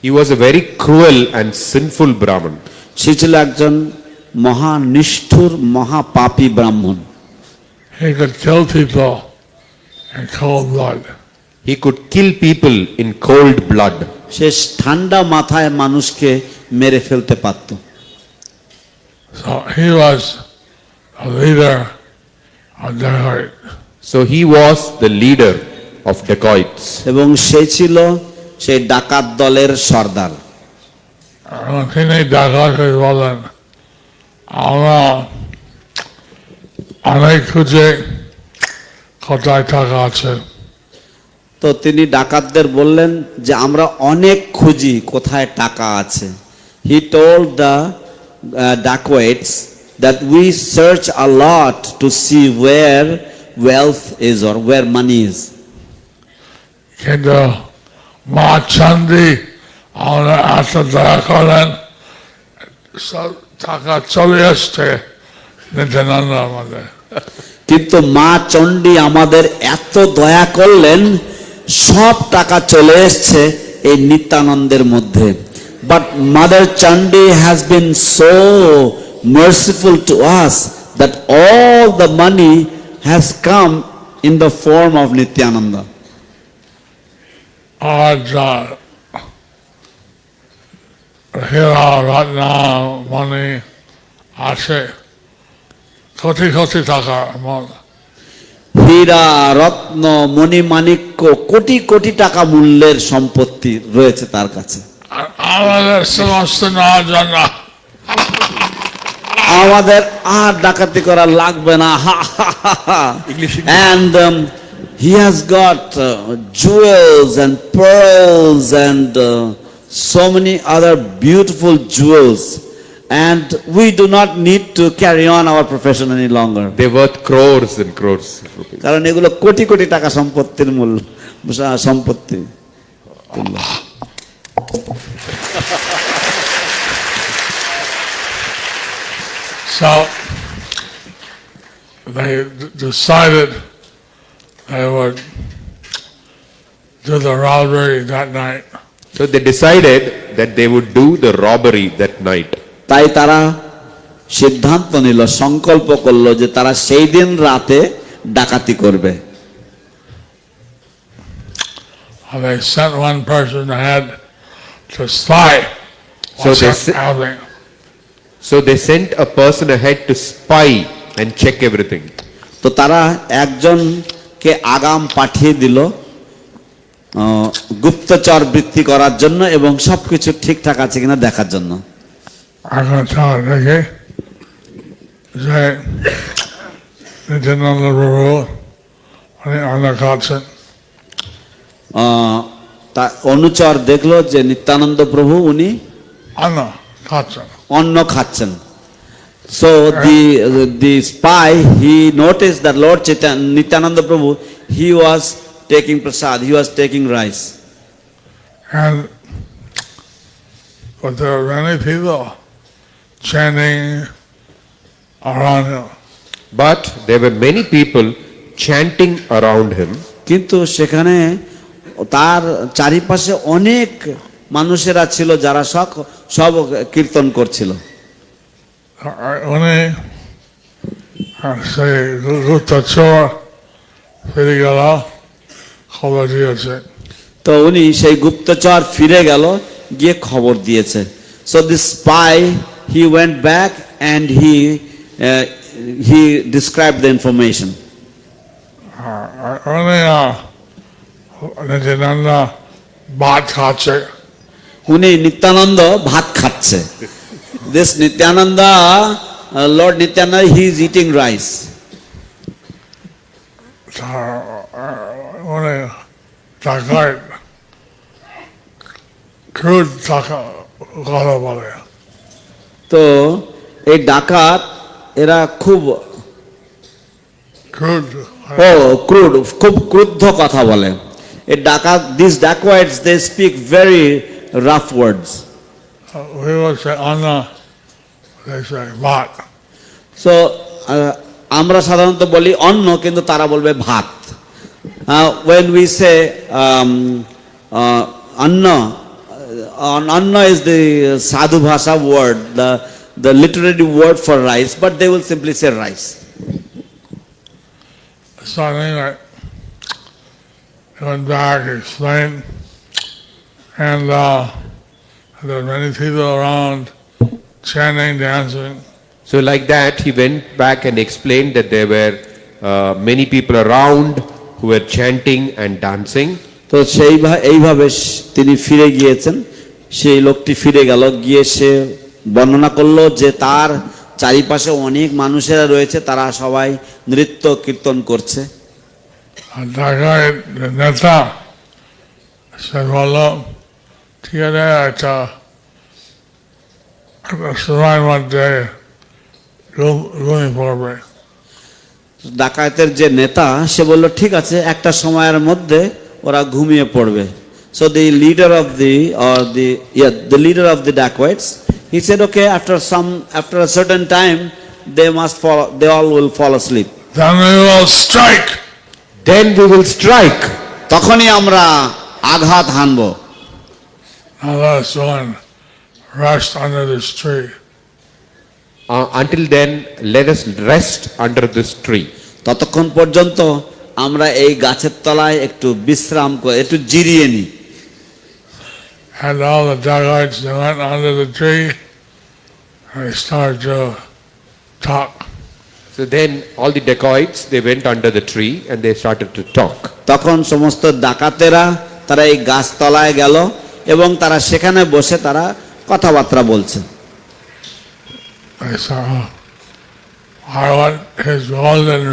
He was a very cruel and sinful Brahmin. সে ছিল একজন মহা নিষ্ঠুর মহাপাপী ব্রাহ্মণ। He could kill people in cold blood. He could kill people in cold blood. সে ঠান্ডা মাথায় মানুষকে মেরে ফেলতে পারত। So he was a leader of dacoits. So he was the leader of dacoits. এবং সে ছিল সেই ডাকাত দলের সর্দার। তিনি ডাকাতকে বলেন, আমরা অনেক খুঁজে কোথায় টাকা আছে। তো তিনি ডাকাতদের বললেন যে আমরা অনেক খুঁজি কোথায় টাকা আছে। He told the dacoits that we search a lot to see where wealth is or where money is. কিন্তু মা চান্দি আমরা এত দয়া করেন, সব টাকা চলে আসছে নিত্যানন্দ আমাদের। কিন্তু মা চণ্ডী আমাদের এত দয়া করলেন, সব টাকা চলে এসছে এই নিত্যানন্দের মধ্যে। But Mother Chandi has been so merciful to us that all the money has come in the form of Nityananda. আজ হীরা রত্ন মণি আছে কোটি কোটি টাকা। হীরা রত্ন মণিমাণিক্য কোটি কোটি টাকা মূল্যের সম্পত্তি রয়েছে তার কাছে। আমাদের সমস্ত নেওয়ার জন্য আমাদের আর ডাকাতি করা লাগবে না। And he has got jewels and pearls and so many other beautiful jewels, and we do not need to carry on our profession any longer. They're worth crores and crores of rupees. কারণ এগুলো কোটি কোটি টাকা সম্পত্তির মূল্য সম্পত্তি। So they decided they would do the robbery that night. So they decided that they would do the robbery that night. তাই তারা সিদ্ধান্ত নিল, সংকল্প করলো যে তারা সেই দিন রাতে ডাকাতি করবে। They sent one person ahead to spy. So they sent a person ahead to spy and check everything. তো তারা একজনকে আগাম পাঠিয়ে দিল গুপ্তচর বৃত্তি করার জন্য এবং সবকিছু ঠিকঠাক আছে কিনা দেখার জন্য। দেখে যে নিত্যানন্দ প্রভু অন্ন খাচ্ছেন। তা অনুচর দেখলো যে নিত্যানন্দ প্রভু উনি অন্ন খাচ্ছেন। So the spy, he noticed that Lord Nityananda Prabhu, he was taking prasad, he was taking rice. But there were many people chanting around him. But there were many people chanting around him. কিন্তু সেখানে তার চারিপাশে অনেক মানুষেরা ছিল যারা সব কীর্তন করছিল। উনি সেই গুপ্তচর ফিরে গেল, খবর দিয়েছে। তো উনি সেই গুপ্তচর ফিরে গেল, গিয়ে খবর দিয়েছে। So this spy, he went back and he described the information. উনি নিত্যানন্দ ভাত খাচ্ছে। উনি নিত্যানন্দ ভাত খাচ্ছে। This Nityananda, Lord Nityananda, he is eating rice. উনি টাকায় ক্রুড টাকা কথা বলে। তো এই ডাকাত এরা খুব ক্রুড খুব ক্রুদ্ধ কথা বলে। এই ডাকাত, these dacoits, they speak very rough words. We will say Anna, they say ভাত। So আমরা সাধারণত বলি অন্ন, কিন্তু তারা বলবে ভাত। When we say anna, anna is the sadhu bhasha word, the literary word for rice, but they will simply say rice. So anyway, he went back, explained, and there were many people around chanting, dancing. So like that, he went back and explained that there were many people around who were chanting and dancing. তো এইভাবে তিনি ফিরে গিয়েছেন। সেই লোকটি ফিরে গেল, গিয়ে সে বর্ণনা করলো যে তার চারিপাশে অনেক মানুষেরা রয়েছে, তারা সবাই নৃত্য কীর্তন করছে। নেতা সে বলল, ঠিক আছে, একটা সময়ের মধ্যে ঘুমিয়ে পড়বে। ডাকাতের যে নেতা সে বলল, ঠিক আছে, একটা সময়ের মধ্যে ওরা ঘুমিয়ে পড়বে। So the leader of the leader of the dacoits, he said, okay, after a certain time they all will fall asleep. Then we will strike. Then we will strike. তখনই আমরা আঘাত হানব। Now let's go and rest under this tree. Until then, let us rest under this tree. ততক্ষণ পর্যন্ত আমরা এই গাছের তলায় একটু বিশ্রাম করে একটু জিরিয়ে নিই। And all the dacoits, they went under the tree and they started to talk. So then all the dacoits, they went under the tree and they started to talk. তখন সমস্ত ডাকাতেরা তারা এই গাছতলায় গেল এবং তারা সেখানে বসে তারা কথাবার্তা বলছে। I saw, I want his golden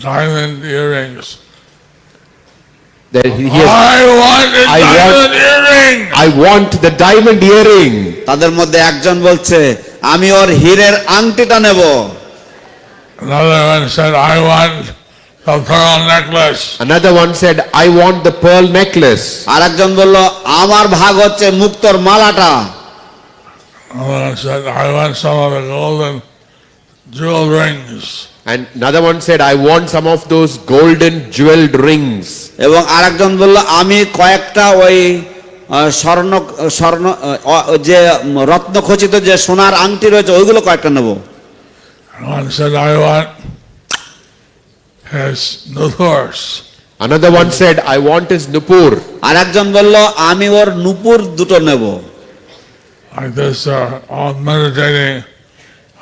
diamond earrings. That he has, I want his diamond earring. I want the diamond earring. তাদের মধ্যে একজন বলছে, আমি ওর হীরের আংটিটা নেব। Another one said, I want the pearl necklace. Another one said, I want the pearl necklace. আর একজন বলল, আমার ভাগ হচ্ছে মুক্তোর মালাটা। Another one said, I want some of the golden jewel rings. And another one said, I want some of those golden jeweled rings. এবং আরেকজন বলল, আমি কয়েকটা ওই স্বর্ণ যে রত্নখচিত যে সোনার আংটি রয়েছে ওইগুলো কয়েকটা নেব। One said, I want his nupurs. Another one said, I want his nupur. আরেকজন বলল, আমি ওর নুপুর দুটো নেব। Like this, all meditating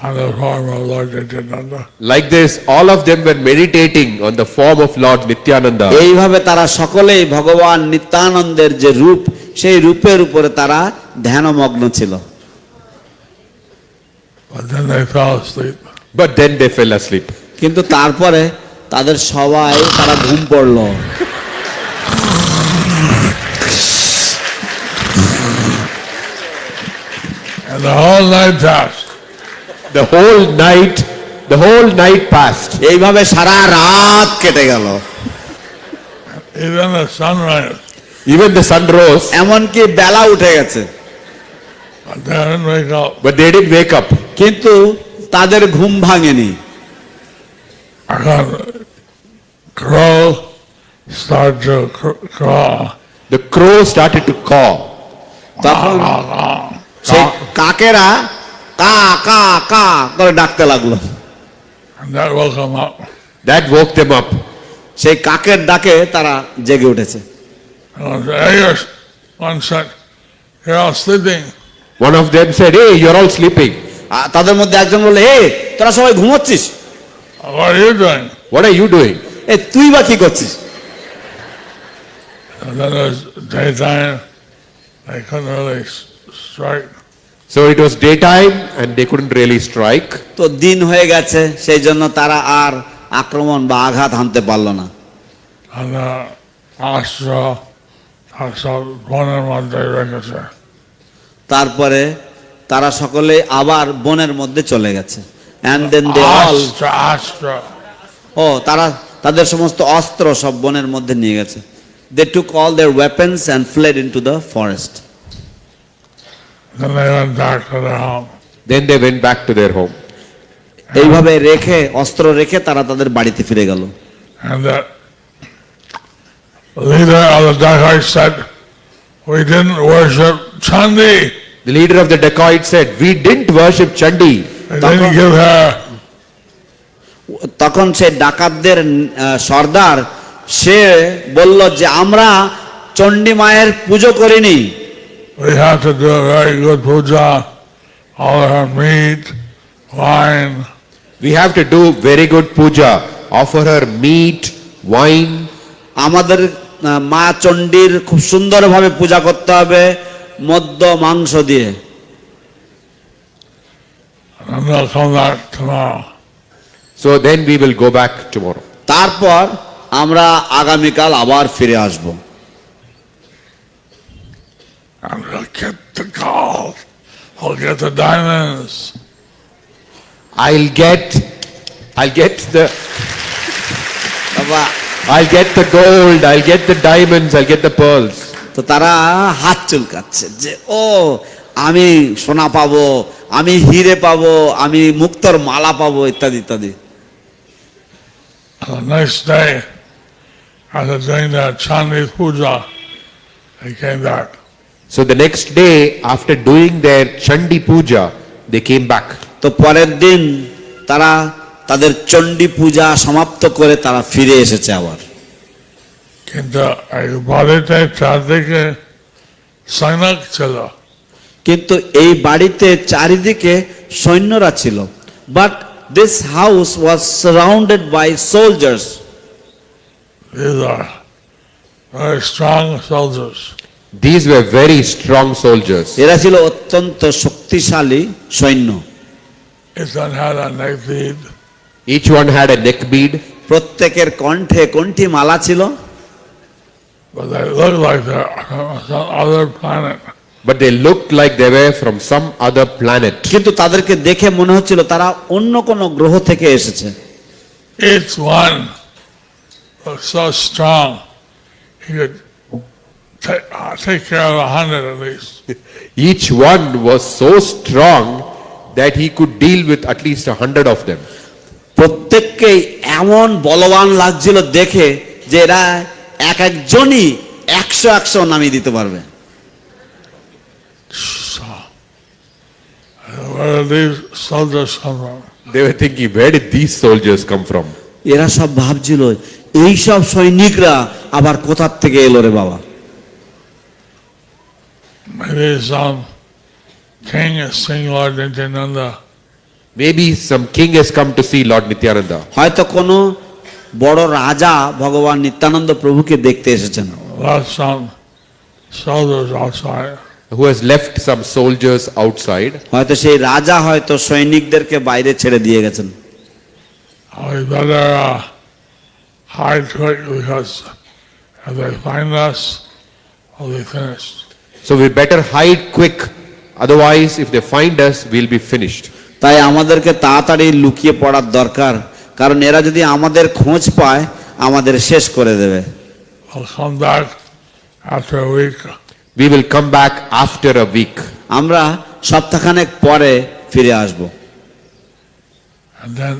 on the form of Lord Nityananda. Like this, all of them were meditating on the form of Lord Nityananda. এইভাবে তারা সকলেই ভগবান নিত্যানন্দের যে রূপ, সেই রূপের উপরে তারা ধ্যানমগ্ন ছিল। But then they fell asleep. But then they fell asleep. কিন্তু তারপরে তাদের সবাই তারা ঘুম পড়ল। And the whole night passed. The whole night passed. এইভাবে সারা রাত কেটে গেল। Even the sunrise. Even the sun rose, এমনকি বেলা উঠে গেছে, But they didn't wake up. but they didn't wake up. কিন্তু তাদের ঘুম ভাঙেনি। I got crow started to crawl. The crow started to caw. তখন সেই কাকেরা কা কা কা করে ডাকতে লাগলো। And that woke them up. That woke them up. সেই কাকের ডাকে তারা জেগে উঠেছে। One said, you're all sleeping. One of them said, hey, you're all sleeping. তাদের মধ্যে একজন বলল, হে, তোরা সবাই ঘুমোচ্ছিস? What are you doing? What are you doing? এ তুই বা কি করছিস? And then it was daytime. They couldn't really strike. So it was daytime and they couldn't really strike. তো দিন হয়ে গেছে, সেই জন্য তারা আর আক্রমণ বা আঘাত হানতে পারল না। And the astra বনের মধ্যে রেখেছে। তারপরে তারা সকলে আবার বনের মধ্যে চলে গেছে। And then they all, Astra. ও তারা তাদের সমস্ত অস্ত্র সব বনের মধ্যে নিয়ে গেছে। They took all their weapons and fled into the forest. Then they went back to their home. Then they went back to their home. এইভাবে রেখে অস্ত্র রেখে তারা তাদের বাড়িতে ফিরে গেল। And the leader of the dacoits said, we didn't worship Chandi. The leader of the dacoits said, we didn't worship Chandi. We didn't give her. তখন সে ডাকাতদের সর্দার সে বলল যে আমরা চণ্ডী মায়ের পুজো করিনি, we have to do a very good puja, all her meat, wine, We have to do very good puja, offer her meat, wine. আমাদের মা চণ্ডীর খুব সুন্দরভাবে পূজা করতে হবে মদ্য মাংস দিয়ে। and they'll come back tomorrow. So then we will go back tomorrow. তারপর আমরা আগামীকাল আবার ফিরে আসব। And we'll get the gold, we'll get the diamonds, I'll get the বাবা, I'll get the gold, I'll get the diamonds, I'll get the pearls. তো তারা হাত চুলকাচ্ছে যে ও আমি সোনা পাবো, আমি হিরে পাবো, আমি মুক্তোর মালা পাবো ইত্যাদি ইত্যাদি। and the next day, after doing that Chandi puja, they came back. So the next day, after doing their Chandi puja, they came back. তো পরের দিন তারা তাদের চণ্ডী পূজা সমাপ্ত করে তারা ফিরে এসেছে আবার। কিন্তু এই বাড়িতে চারদিকে সৈনিক ছিল, কিন্তু এই বাড়িতে চারিদিকে সৈন্যরা ছিল, but this house was surrounded by soldiers. these are very strong soldiers. These were very strong soldiers. এরা ছিল অত্যন্ত শক্তিশালী সৈন্য। Each one had a neck bead, Each one had a neck bead, প্রত্যেকের কণ্ঠে কণ্ঠী মালা ছিল, but they looked like they're from some other planet. but they looked like they were from some other planet. কিন্তু তাদেরকে দেখে মনে হচ্ছিল তারা অন্য কোনো গ্রহ থেকে এসেছে। Each one was so strong, he could take care of 100 at least. Each one was so strong that he could deal with at least 100 of them. প্রত্যেককেই এমন বলবান লাগছিল দেখে যে এরা এক একজনই 100 নামিয়ে দিতে পারবে। So, where did these soldiers come from? They were thinking, where did these soldiers come from? এরা সব ভাবছিল এই সব সৈনিকরা আবার কোথা থেকে এলো রে বাবা। Maybe some king is seeing Lord Nityananda. Maybe some king has come to see Lord Nityananda. হয়তো কোনো বড় রাজা ভগবান নিত্যানন্দ প্রভুকে দেখতে এসেছেন, Left some soldiers outside. Who has left some soldiers outside. হয়তো সেই রাজা হয়তো সৈনিকদেরকে বাইরে ছেড়ে দিয়ে গেছেন। We better hide quick because if they find us, we'll be finished. So we better hide quick. Otherwise, if they find us, we'll be finished. তাই আমাদেরকে তাড়াতাড়ি লুকিয়ে পড়ার দরকার, কারণ এরা যদি আমাদের খোঁজ পায় আমাদের শেষ করে দেবে। We'll come back after a week. We will come back after a week. আমরা সপ্তাহখানেক পরে ফিরে আসব। And then,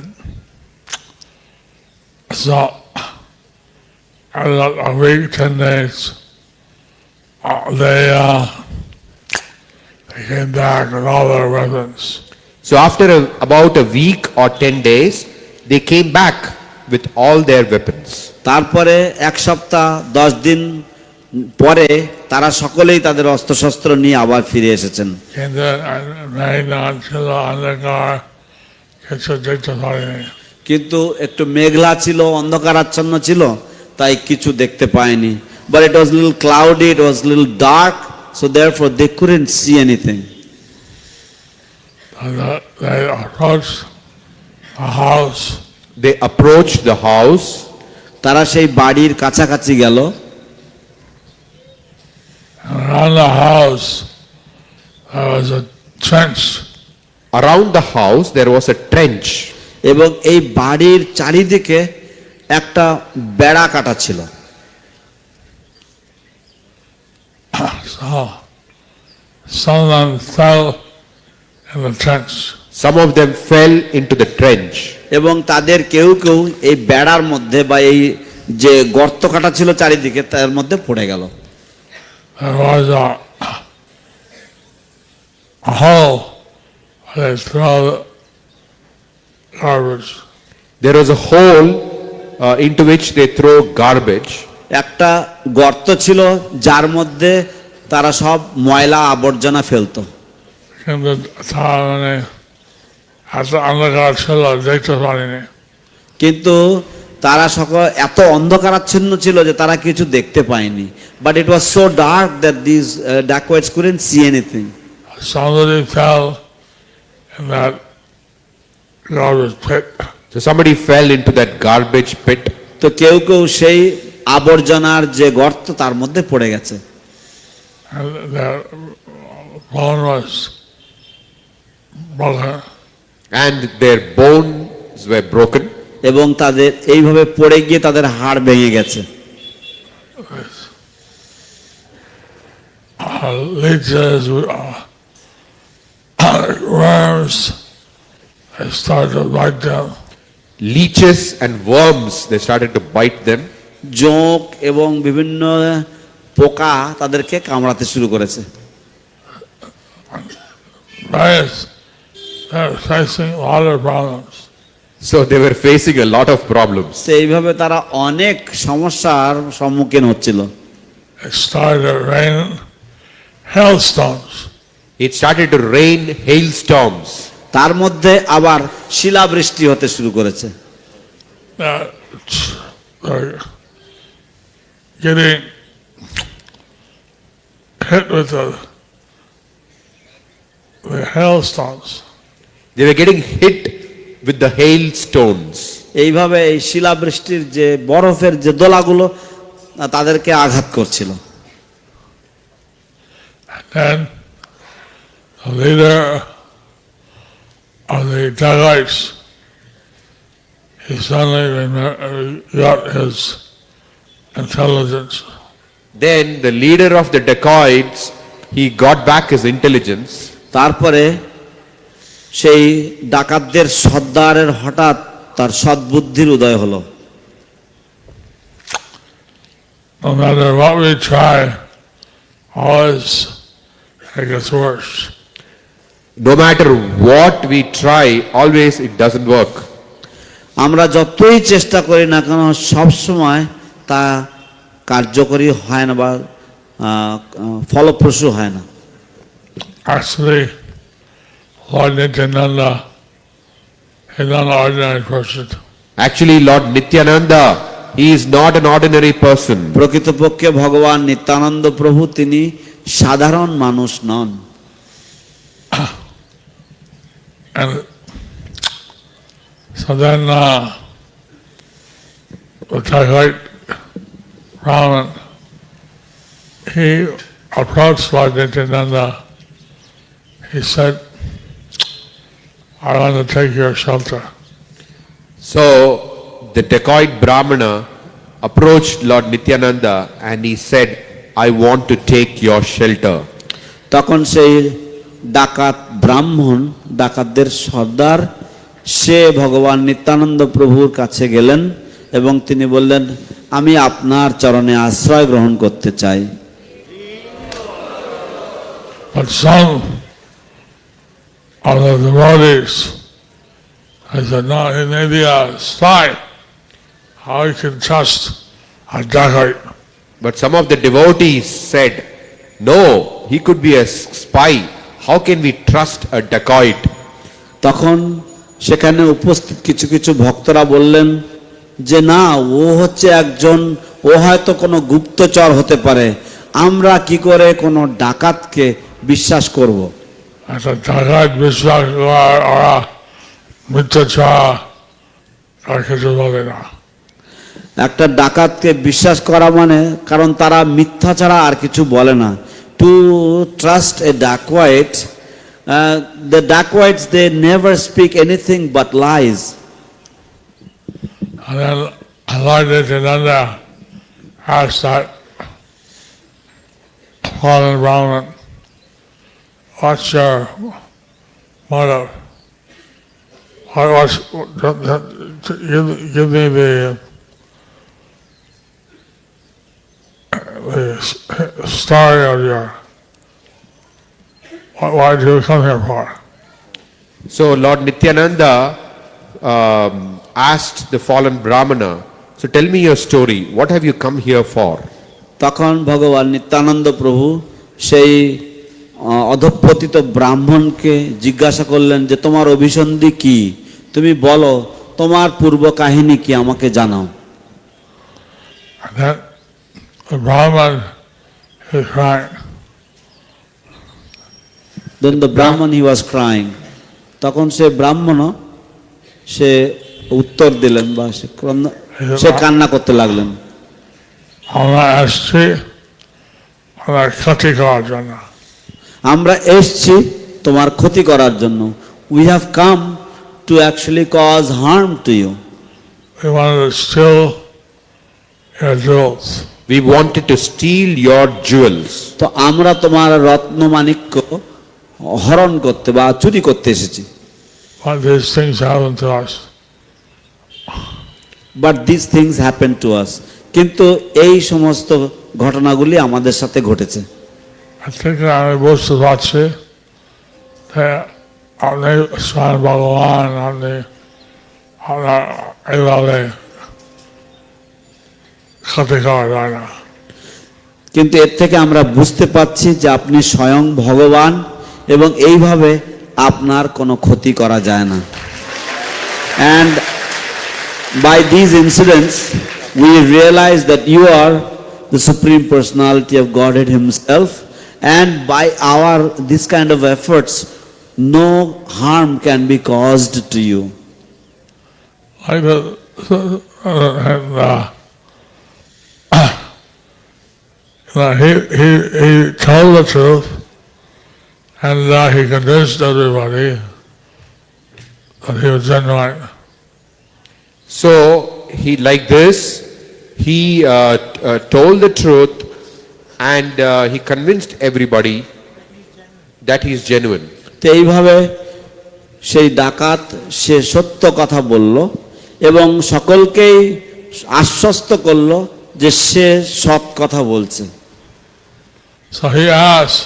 so, after a week, 10 days, they came back with all their weapons. So after about a week or 10 days, they came back with all their weapons. তারপরে এক সপ্তাহ 10 দিন পরে তারা সকলেই তাদের অস্ত্রশস্ত্র নিয়ে আবার ফিরে এসেছেন। কিন্তু একটু মেঘলা ছিল, অন্ধকারাচ্ছন্ন ছিল, তাই কিছু দেখতে পায়নি। But it was a little cloudy, it was a little dark, so therefore they couldn't see anything. They approached the house. They approached the house. তারা সেই বাড়ির কাছাকাছি গেল। Around the house, there was a trench. Around the house, there was a trench. এবং এই বাড়ির চারিদিকে একটা বেড়া কাটা ছিল। So, some of them fell in the trench. Some of them fell into the trench. এবং তাদের কেউ কেউ এই বেড়ার মধ্যে বা এই যে গর্ত কাটা ছিল চারিদিকে তার মধ্যে পড়ে গেল। There was a hole where they throw garbage. There was a hole into which they throw garbage. একটা গর্ত ছিল যার মধ্যে তারা সব ময়লা আবর্জনা ফেলতো। কিন্তু তারা মানে এত অন্ধকার ছিল দেখতে পারিনি। কিন্তু তারা সকল এত অন্ধকারাচ্ছন্ন ছিল যে তারা কিছু দেখতে পায়নি। But it was so dark that this dacoits couldn't see anything. Somebody fell in that garbage pit. So somebody fell into that garbage pit. তো কেউ কেউ সেই আবর্জনার যে গর্ত তার মধ্যে পড়ে গেছে। And their bone was broken. And their bones were broken. এবং তাদের এইভাবে পড়ে গিয়ে তাদের হাড় ভেঙে গেছে। Leeches, worms, they started to bite them. Leeches and worms, they started to bite them. জোঁক এবং বিভিন্ন পোকা তাদেরকে কামড়াতে শুরু করেছে। They're facing a lot of problems. So they were facing a lot of problems. তো এইভাবে তারা অনেক সমস্যার সম্মুখীন হচ্ছিল। It started to rain hailstones. It started to rain hailstorms. তার মধ্যে আবার শিলাবৃষ্টি হতে শুরু করেছে। They're getting hit with the hailstones. They were getting hit with the hailstones. এইভাবে এই শিলাবৃষ্টির যে বরফের যে দোলাগুলো তাদেরকে আঘাত করছিল। And the leader of the Dacoits, he suddenly got his intelligence. Then the leader of the dacoits, he got back his intelligence. তারপরে সেই ডাকাতদের সর্দারের হঠাৎ তার সদ্বুদ্ধির উদয় হলো। No matter what we try, always it gets worse. No matter what we try, always it doesn't work. আমরা যতই চেষ্টা করি না কেন সব সময় তা কার্যকরী হয় না বা ফলপ্রসূ হয় না। Actually, Lord Nityananda is not an ordinary person. Actually, Lord Nityananda, he is not an ordinary person. প্রকৃতপক্ষে ভগবান নিত্যানন্দ প্রভু তিনি সাধারণ মানুষ নন। And so then the Dacoit Brahmin, he approached Lord Nityananda. He said, I want to take your shelter. So the dacoit Brahmana approached Lord Nityananda and he said, I want to take your shelter. তখন সেই ডাকাত ব্রাহ্মণ ডাকাতদের সর্দার সে ভগবান নিত্যানন্দ প্রভুর কাছে গেলেন এবং তিনি বললেন আমি আপনার চরণে আশ্রয় গ্রহণ করতে চাই। But some of the devotees, I said, no, he may be a spy. How you can trust a dacoit? But some of the devotees said, no, he could be a spy. How can we trust a dacoit? তখন সেখানে উপস্থিত কিছু কিছু ভক্তরা বললেন যে না, ও হচ্ছে একজন, ও হয়তো কোনো গুপ্তচর হতে পারে, আমরা কি করে কোনো ডাকাতকে বিশ্বাস করব? একটা ডাকাত বিশ্বাস ওরা মিথ্যাচার আর কিছু বলে না। একটা ডাকাতকে বিশ্বাস করা মানে, কারণ তারা মিথ্যা ছাড়া আর কিছু বলে না। To trust a dacoit, the dacoits they never speak anything but lies. And then Lord Nityananda asked that fallen Brahmin, what's your motive? Give me the story of your, why did you come here for? So Lord Nityananda asked the fallen Brahmana, So tell me your story. What have you come here for? তখন ভগবান নিত্যানন্দ প্রভু সেই অধঃপতিত ব্রাহ্মণকে জিজ্ঞাসা করলেন যে তোমার অভিসন্ধি কি, তুমি বলো তোমার পূর্ব কাহিনী কি, আমাকে জানাও। And then the Brahman is crying. Then the Brahman, he was crying. তখন সে ব্রাহ্মণ সে উত্তর দিলেন বা সে কান্না করতে লাগলেন। আমরা আসছি আমার ক্ষতি করার জন্য। আমরা এসছি তোমার ক্ষতি করার জন্য। We have come to actually cause harm to you. We wanted to steal your jewels. We wanted to steal your jewels. তো আমরা তোমার রত্ন মাণিক্য হরণ করতে বা চুরি করতে এসেছি। But these things happen to us. But these things happen to us. কিন্তু এই সমস্ত ঘটনাগুলি আমাদের সাথে ঘটেছে। থেকে আমি বুঝতে পারছি যে আপনি স্বয়ং ভগবান, আপনি আপনার এইভাবে ক্ষতি করা যায় না। কিন্তু এর থেকে আমরা বুঝতে পারছি যে আপনি স্বয়ং ভগবান এবং এইভাবে আপনার কোনো ক্ষতি করা যায় না। And by these incidents we realize that you are the Supreme Personality of Godhead Himself, and by our this kind of efforts no harm can be caused to you. Like the, he told the truth, and he convinced everybody that he was genuine. So he, like this, he told the truth, and he convinced everybody that he is genuine. তো এইভাবে সেই ডাকাত সে সত্য কথা বলল এবং সকলকেই আশ্বস্ত করল যে সে সৎ কথা বলছে। So he asked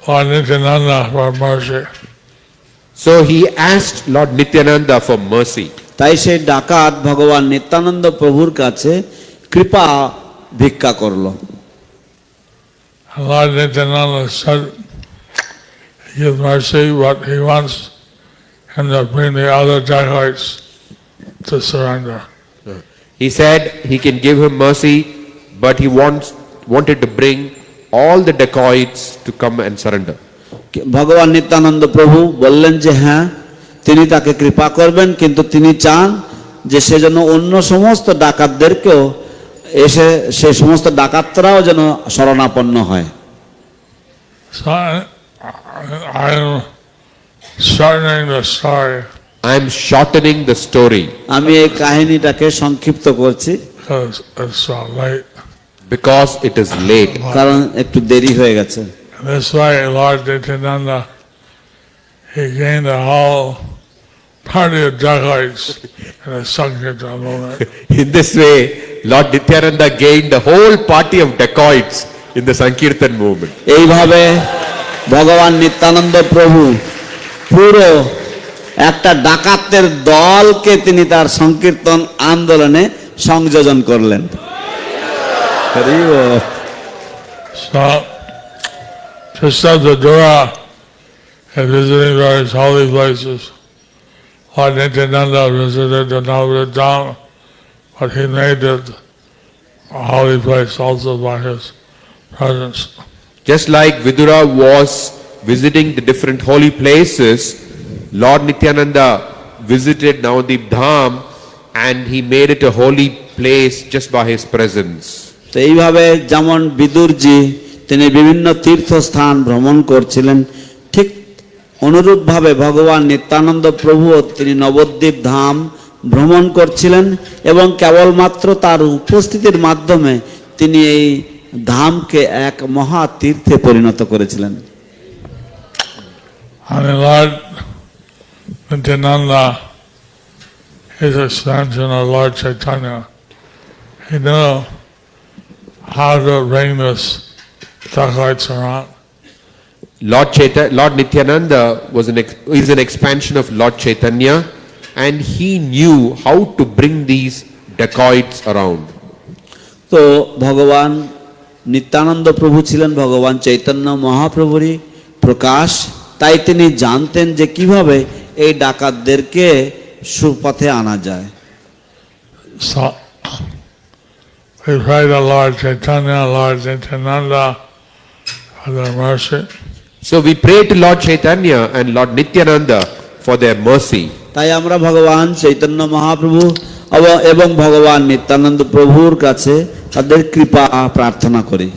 Lord Nityananda for mercy. So he asked Lord Nityananda for mercy. তাই সেই ডাকাত ভগবান নিত্যানন্দ প্রভুর কাছে কৃপা ভিক্ষা করল। And Lord Nityananda said he gives mercy, but he wants him to bring the other dacoits to surrender. He said he can give him mercy, but he wanted to bring all the dacoits to come and surrender. ভগবান নিত্যানন্দ প্রভু বললেন যে হ্যাঁ তিনি তাকে কৃপা করবেন, কিন্তু তিনি চান যে সে যেন অন্য সমস্ত ডাকাতদেরকেও এসে সেই সমস্ত ডাকাতরাও যেন শরণাপন্ন হয়। So I'm shortening the story. I am shortening the story আমি এই কাহিনীটাকে সংক্ষিপ্ত করছি Because it's so late. because it is late. কারণ একটু দেরি হয়ে গেছে। This way, Lord Nityananda, he gained a whole party of dacoits in a Sankirtan movement. In this way, Lord Nityananda gained the whole party of dacoits in the Sankirtan movement. এইভাবে ভগবান নিত্যানন্দ প্রভু পুরো একটা ডাকাতের দলকে তিনি তার সংকীর্তন আন্দোলনে সংযোজন করলেন। So, just as the Dura is visiting various holy places, Lord Nityananda visited the Navadam, but he made it a holy place also by his presence. Just like Vidura was visiting the different holy places, Lord Nityananda visited Navadip Dham and he made it a holy place just by his presence. তো এইভাবে যেমন বিদুরজি তিনি বিভিন্ন তীর্থস্থান ভ্রমণ করছিলেন, ঠিক অনুরূপভাবে ভগবান নিত্যানন্দ প্রভু তিনি নবদ্বীপ ধাম ভ্রমণ করছিলেন এবং কেবলমাত্র তার উপস্থিতির মাধ্যমে তিনি এই ধামকে এক মহা তীর্থে পরিণত করেছিলেন। And Lord Nityananda, his expansion of Lord Chaitanya, he knew how to bring this dacoits around. Lord Nityananda is an expansion of Lord Chaitanya, and he knew how to bring these dacoits around. তো ভগবান নিত্যানন্দ প্রভু ছিলেন ভগবান চৈতন্য মহাপ্রভুরই প্রকাশ, তাই তিনি জানতেন যে কিভাবে এই ডাকাতদেরকে সুপথে আনা যায়। So we pray to Lord Chaitanya, Lord Nityananda for their mercy. So we pray to Lord Chaitanya and Lord Nityananda for their mercy. তাই আমরা ভগবান চৈতন্য মহাপ্রভু এবং ভগবান নিত্যানন্দ প্রভুর কাছে তাদের কৃপা প্রার্থনা করি।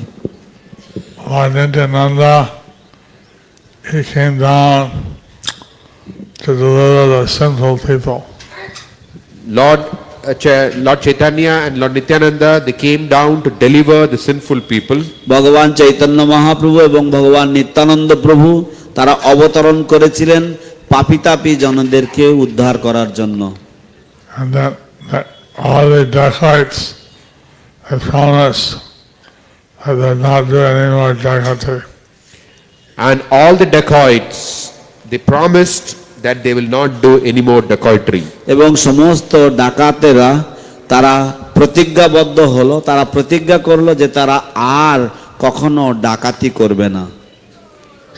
Lord Nityananda, he came down to deliver the sinful people. Lord Chaitanya and Lord Nityananda, they came down to deliver the sinful people. ভগবান চৈতন্য মহাপ্রভু এবং ভগবান নিত্যানন্দ প্রভু তারা অবতরণ করেছিলেন পাপী জনদেরকে উদ্ধার করার জন্য। And that all the dacoits had promised that they'd not do any more dacoity. And all the dacoits, they promised that they will not do any more dacoitry. এবং সমস্ত ডাকাতেরা তারা প্রতিজ্ঞাবদ্ধ হলো, তারা প্রতিজ্ঞা করলো যে তারা আর কখনো ডাকাতি করবে না।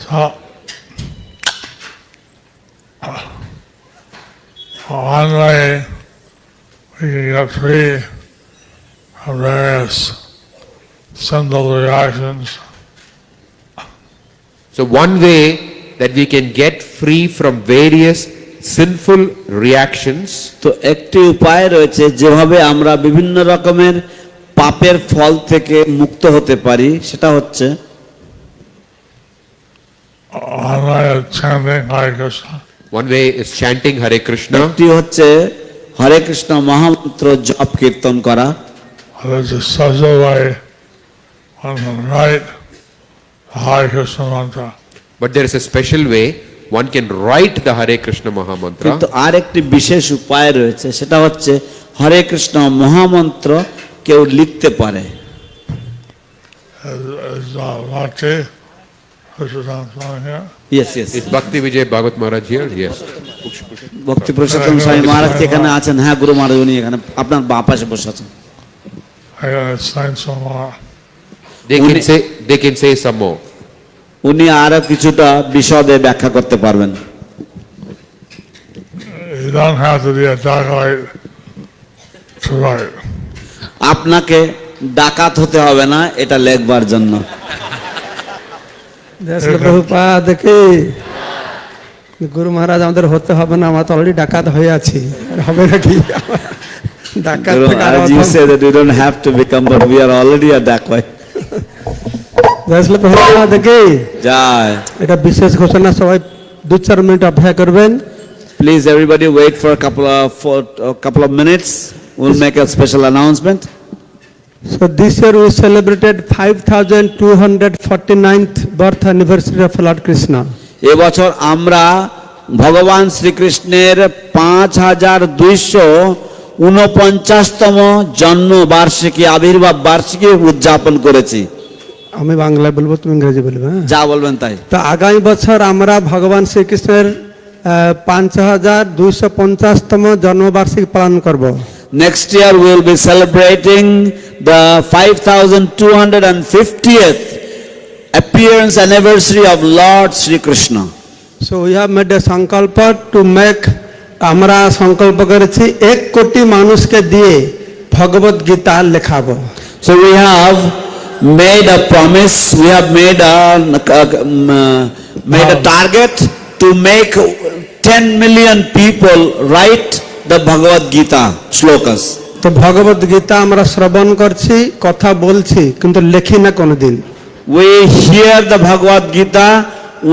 So, one way we can get free from various sinful reactions So one way that we can get free from various sinful reactions, তো একটি উপায় রয়েছে যেভাবে আমরা বিভিন্ন রকমের পাপের ফল থেকে মুক্ত হতে পারি, সেটা হচ্ছে one way of chanting Hare Krishna. one way is chanting Hare Krishna. একটি হচ্ছে হরে কৃষ্ণ মহামন্ত্র জপ কীর্তন করা। There's a special way one can write the Hare Krishna mantra. But there is a special way one can write the Hare Krishna Mahamantra. কিন্তু আর একটি বিশেষ উপায় রয়েছে, সেটা হচ্ছে হরে কৃষ্ণ মহামন্ত্র কেউ লিখতে পারে। Is Bhakti, Sridham Swami here? Yes, yes. Is Bhakti Vijay Bhagavat Maharaj here? Yes. ভক্তি পুরুষোত্তম স্বামী মহারাজ কি এখানে আছেন? হ্যাঁ, গুরু মহারাজ উনি এখানে আপনার বাঁ পাশে বসে আছেন। I gotta explain some more. They can say some more. উনি আরো কিছুটা বিশদে ব্যাখ্যা করতে পারবেন। You don't have to be a dacoit to write. আপনাকে ডাকাত হতে হবে না এটা লেখবার জন্য। প্রভুপাদ কি গুরু মহারাজ আমাদের হতে হবে না, আমরা তো অলরেডি ডাকাত হয়ে আছি, হবে নাকি? ডাকাত Guru Maharaj, you say that we don't have to become, but we are already a dacoit. Prabhupada কি জয়। এটা বিশেষ ঘোষণা, সবাই 2-4 মিনিট অপেক্ষা করবেন। Please everybody wait for a couple of minutes. We'll make a special announcement. So this year we celebrated 5249th birth anniversary of Lord Krishna. এবছর আমরা ভগবান শ্রীকৃষ্ণের 5249তম জন্ম বার্ষিকী আবির্ভাব বার্ষিকী উদযাপন করেছি। আমি বাংলায় বলবো, তুমি ইংরেজি বলবে। যা বলবেন তাই। তো আগামী বছর আমরা ভগবান শ্রীকৃষ্ণের 5250তম জন্মবার্ষিকী পালন করব। Next year we will be celebrating the 5250th appearance anniversary of Lord Sri Krishna. So we have made a sankalpa to make, আমরা সংকল্প করেছি 1 কোটি মানুষকে দিয়ে Bhagavad Gita লেখাবো। So we have made a promise, we have made a target to make 10 million people write the Bhagavad Gita shlokas. তো ভগবত গীতা আমরা শ্রবণ করছি, কথা বলছি, কিন্তু লেখি না কোনোদিন। We hear the Bhagavad Gita,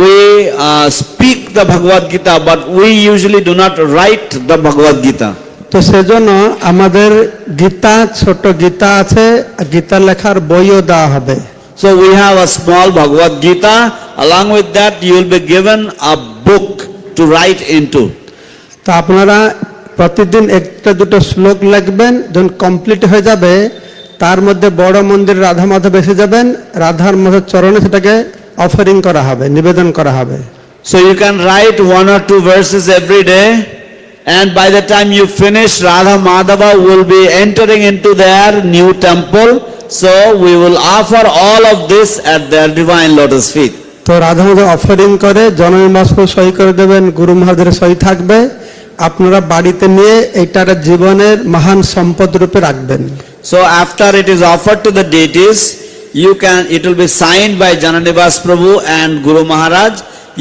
we speak the Bhagavad Gita, but we usually do not write the Bhagavad Gita. তো সেজন্য আমাদের গীতা, ছোট গীতা আছে, গীতা লেখার বইও দেওয়া হবে। So we have a small Bhagavad Gita. Along with that, you will be given a book to write into. তো আপনারা প্রতিদিন 1-2 শ্লোক লিখবেন, যখন কমপ্লিট হয়ে যাবে তার মধ্যে বড় মন্দির রাধা মাধব এসে যাবেন, রাধার মাধব চরণে সেটাকে অফারিং করা হবে, নিবেদন করা হবে। So you can write 1 or 2 verses every day and by the time you finish, Radha Madhava will be entering into their new temple. So we will offer all of this at their divine lotus feet. তো Radha Madhav offering করে জননী বাষ্প সই করে দেবেন, গুরু মহারাজের সই থাকবে, আপনারা বাড়িতে নিয়ে এইটার জীবনের মহান সম্পদ রূপে রাখবেন। So after it is offered to the deities, it will be signed by Jananivas Prabhu and Guru Maharaj.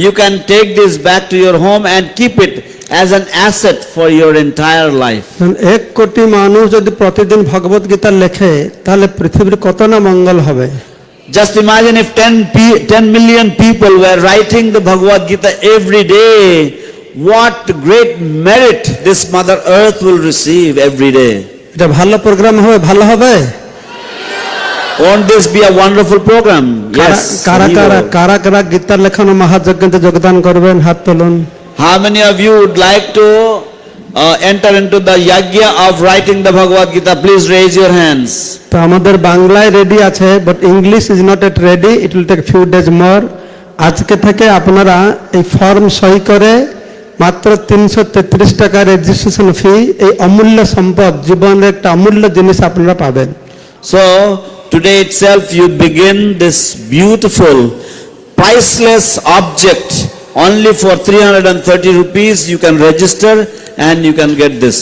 You can take this back to your home and keep it as an asset for your entire life. 1 কোটি মানুষ যদি প্রতিদিন ভগবত গীতা লেখে তাহলে পৃথিবীর কত না মঙ্গল হবে। Just imagine if 10 million people were writing the Bhagavad Gita every day, what great merit this Mother Earth will receive every day. এটা ভালো প্রোগ্রাম হবে, ভালো হবে। Won't this be a wonderful program? Yes. কারা কারা কারা কারা গীতার লেখনে মহাযজ্ঞে যোগদান করবেন, হাত তুলুন। How many of you would like to enter into the yajna of writing the Bhagavad Gita? Please raise your hands. তো আমাদের বাংলায় রেডি আছে, but English is not at ready, it will take few days more. আজকে থেকে আপনারা এই form সই করে মাত্র 333 টাকা রেজিস্ট্রেশন ফি, এই অমূল্য সম্পদ, জীবনের একটা অমূল্য জিনিস আপনারা পাবেন। So today itself you begin this beautiful, priceless object. Only for 330 rupees you can register and you can get this.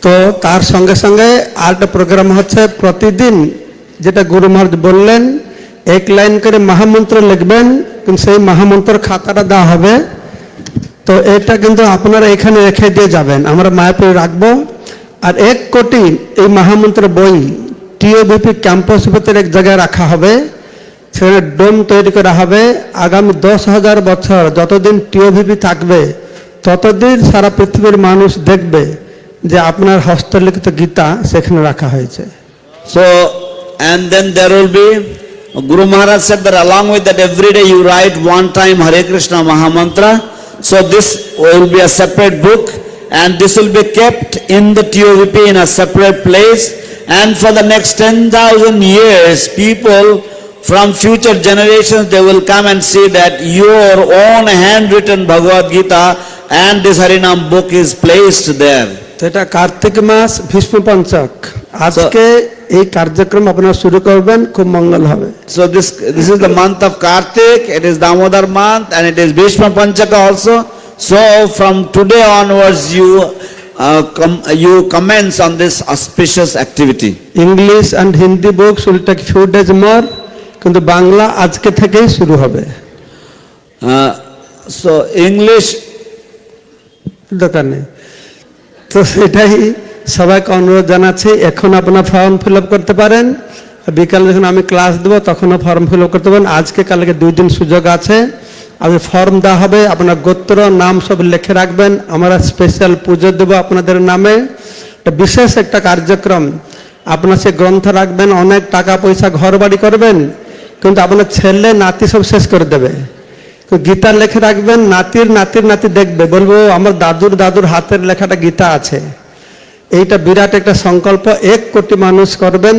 তো তার সঙ্গে সঙ্গে আরেকটা প্রোগ্রাম হচ্ছে, প্রতিদিন যেটা গুরু মহারাজ বললেন 1 লাইন করে মহামন্ত্র লিখবেন, কিন্তু সেই মহামন্ত্র খাতাটা দেওয়া হবে। তো এটা কিন্তু আপনারা এখানে রেখে দিয়ে যাবেন, আমরা মায়াপুরে রাখবো। আর 1 কোটি এই মহামন্ত্র বই টিওবিপি ক্যাম্পাস ভিতরে এক জায়গায় রাখা হবে, সেখানে ডোম তৈরি করা হবে। আগামী 10,000 বছর যতদিন টিওভিপি থাকবে ততদিন সারা পৃথিবীর মানুষ দেখবে যে আপনার হস্তলিখিত গীতা সেখানে রাখা হয়েছে। So and then there will be, Guru Maharaj said that along with that every day you write one time Hare Krishna Mahamantra. So this will be a separate book and this will be kept in the TOVP in a separate place, and for the next 10,000 years people from future generations they will come and see that your own handwritten Bhagavad Gita and this Harinam book is placed there. তো এটা কার্তিক মাস ভীষ্ম পঞ্চক, আজকে এই কার্যক্রম আপনারা শুরু করবেন, খুব মঙ্গল হবে। So this is the month of Kartik, it is Damodar month and it is Bhisma Panchaka also. So from today onwards you commence on this auspicious activity. English and Hindi books will take few days more, কিন্তু বাংলা আজকে থেকেই শুরু হবে। So English দোকানে তো সেটাই সবাইকে অনুরোধ জানাচ্ছি, এখন আপনারা ফর্ম ফিল আপ করতে পারেন, বিকালে যখন আমি ক্লাস দেবো তখনও ফর্ম ফিল আপ করতে পারেন। আজকে কালকে 2 দিন সুযোগ আছে। আপনি ফর্ম দেওয়া হবে, আপনার গোত্র নাম সব লিখে রাখবেন, আমরা স্পেশাল পুজো দেবো আপনাদের নামে। এটা বিশেষ একটা কার্যক্রম, আপনার সে গ্রন্থ রাখবেন, অনেক টাকা পয়সা ঘর বাড়ি করবেন, কিন্তু আপনার ছেলে নাতি সব শেষ করে দেবে। গীতা লেখে রাখবেন, নাতির নাতির নাতি দেখবে, বলবো আমার দাদুর দাদুর হাতের লেখাটা গীতা আছে। এইটা বিরাট একটা সংকল্প, 1 কোটি মানুষ করবেন।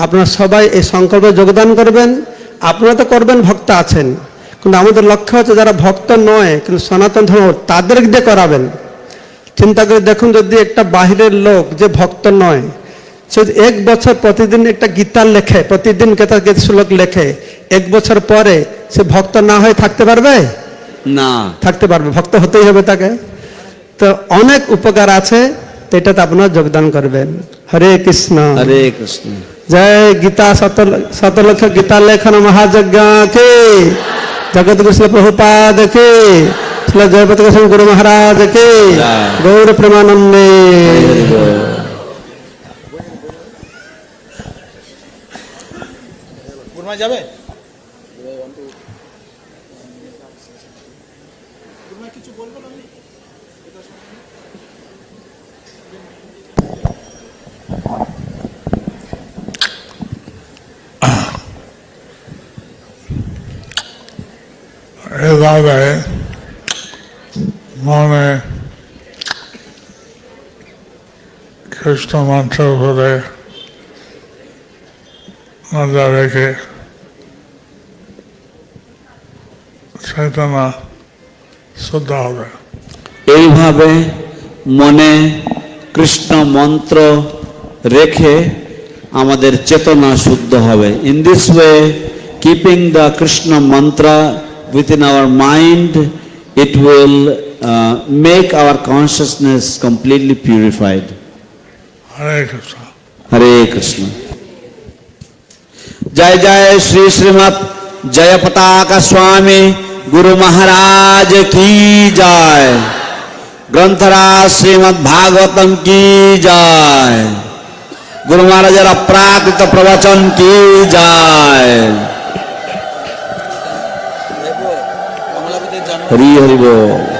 আপনারা সবাই এই সংকল্পে যোগদান করবেন। আপনারা তো করবেন, ভক্ত আছেন, কিন্তু আমাদের লক্ষ্য হচ্ছে যারা ভক্ত নয় কিন্তু সনাতন ধর্ম তাদের দিয়ে করাবেন। চিন্তা করে দেখুন, যদি একটা বাহিরের লোক যে ভক্ত নয় সে 1 বছর প্রতিদিন একটা গীতা লেখে, প্রতিদিন গীতা শ্লোক লেখে, 1 বছর পরে সে ভক্ত না হয়ে থাকতে পারবে না, থাকতে পারবে, ভক্ত হতেই হবে তাকে। তো অনেক উপকার আছে, তো এটাতে আপনারা যোগদান করবেন। হরে কৃষ্ণ, হরে কৃষ্ণ। জয় গীতা শতলক্ষ গীতা লেখন মহাযজ্ঞ কে, জগৎ গুরু প্রভুপাদ কে, জয়পতাকা স্বামী গুরু মহারাজ কে, গৌর প্রেমানন্দে। যাবে এভাবে মনে কৃষ্ণ মন্ত্র করে নজর রেখে চেতনা শুদ্ধ হবে। এইভাবে মনে কৃষ্ণ মন্ত্র রেখে আমাদের চেতনা শুদ্ধ হবে। In this way, keeping the Krishna মন্ত্র within our mind, it will make our consciousness completely purified. Hare Krishna. Hare Krishna. जय जय श्री श्रीमद जयपताका स्वामी गुरु महाराज की जय। ग्रंथराज श्रीमद भागवतम की जय। गुरु महाराजर अप्राकृत प्रवचन की जय। हरि हरि बोल।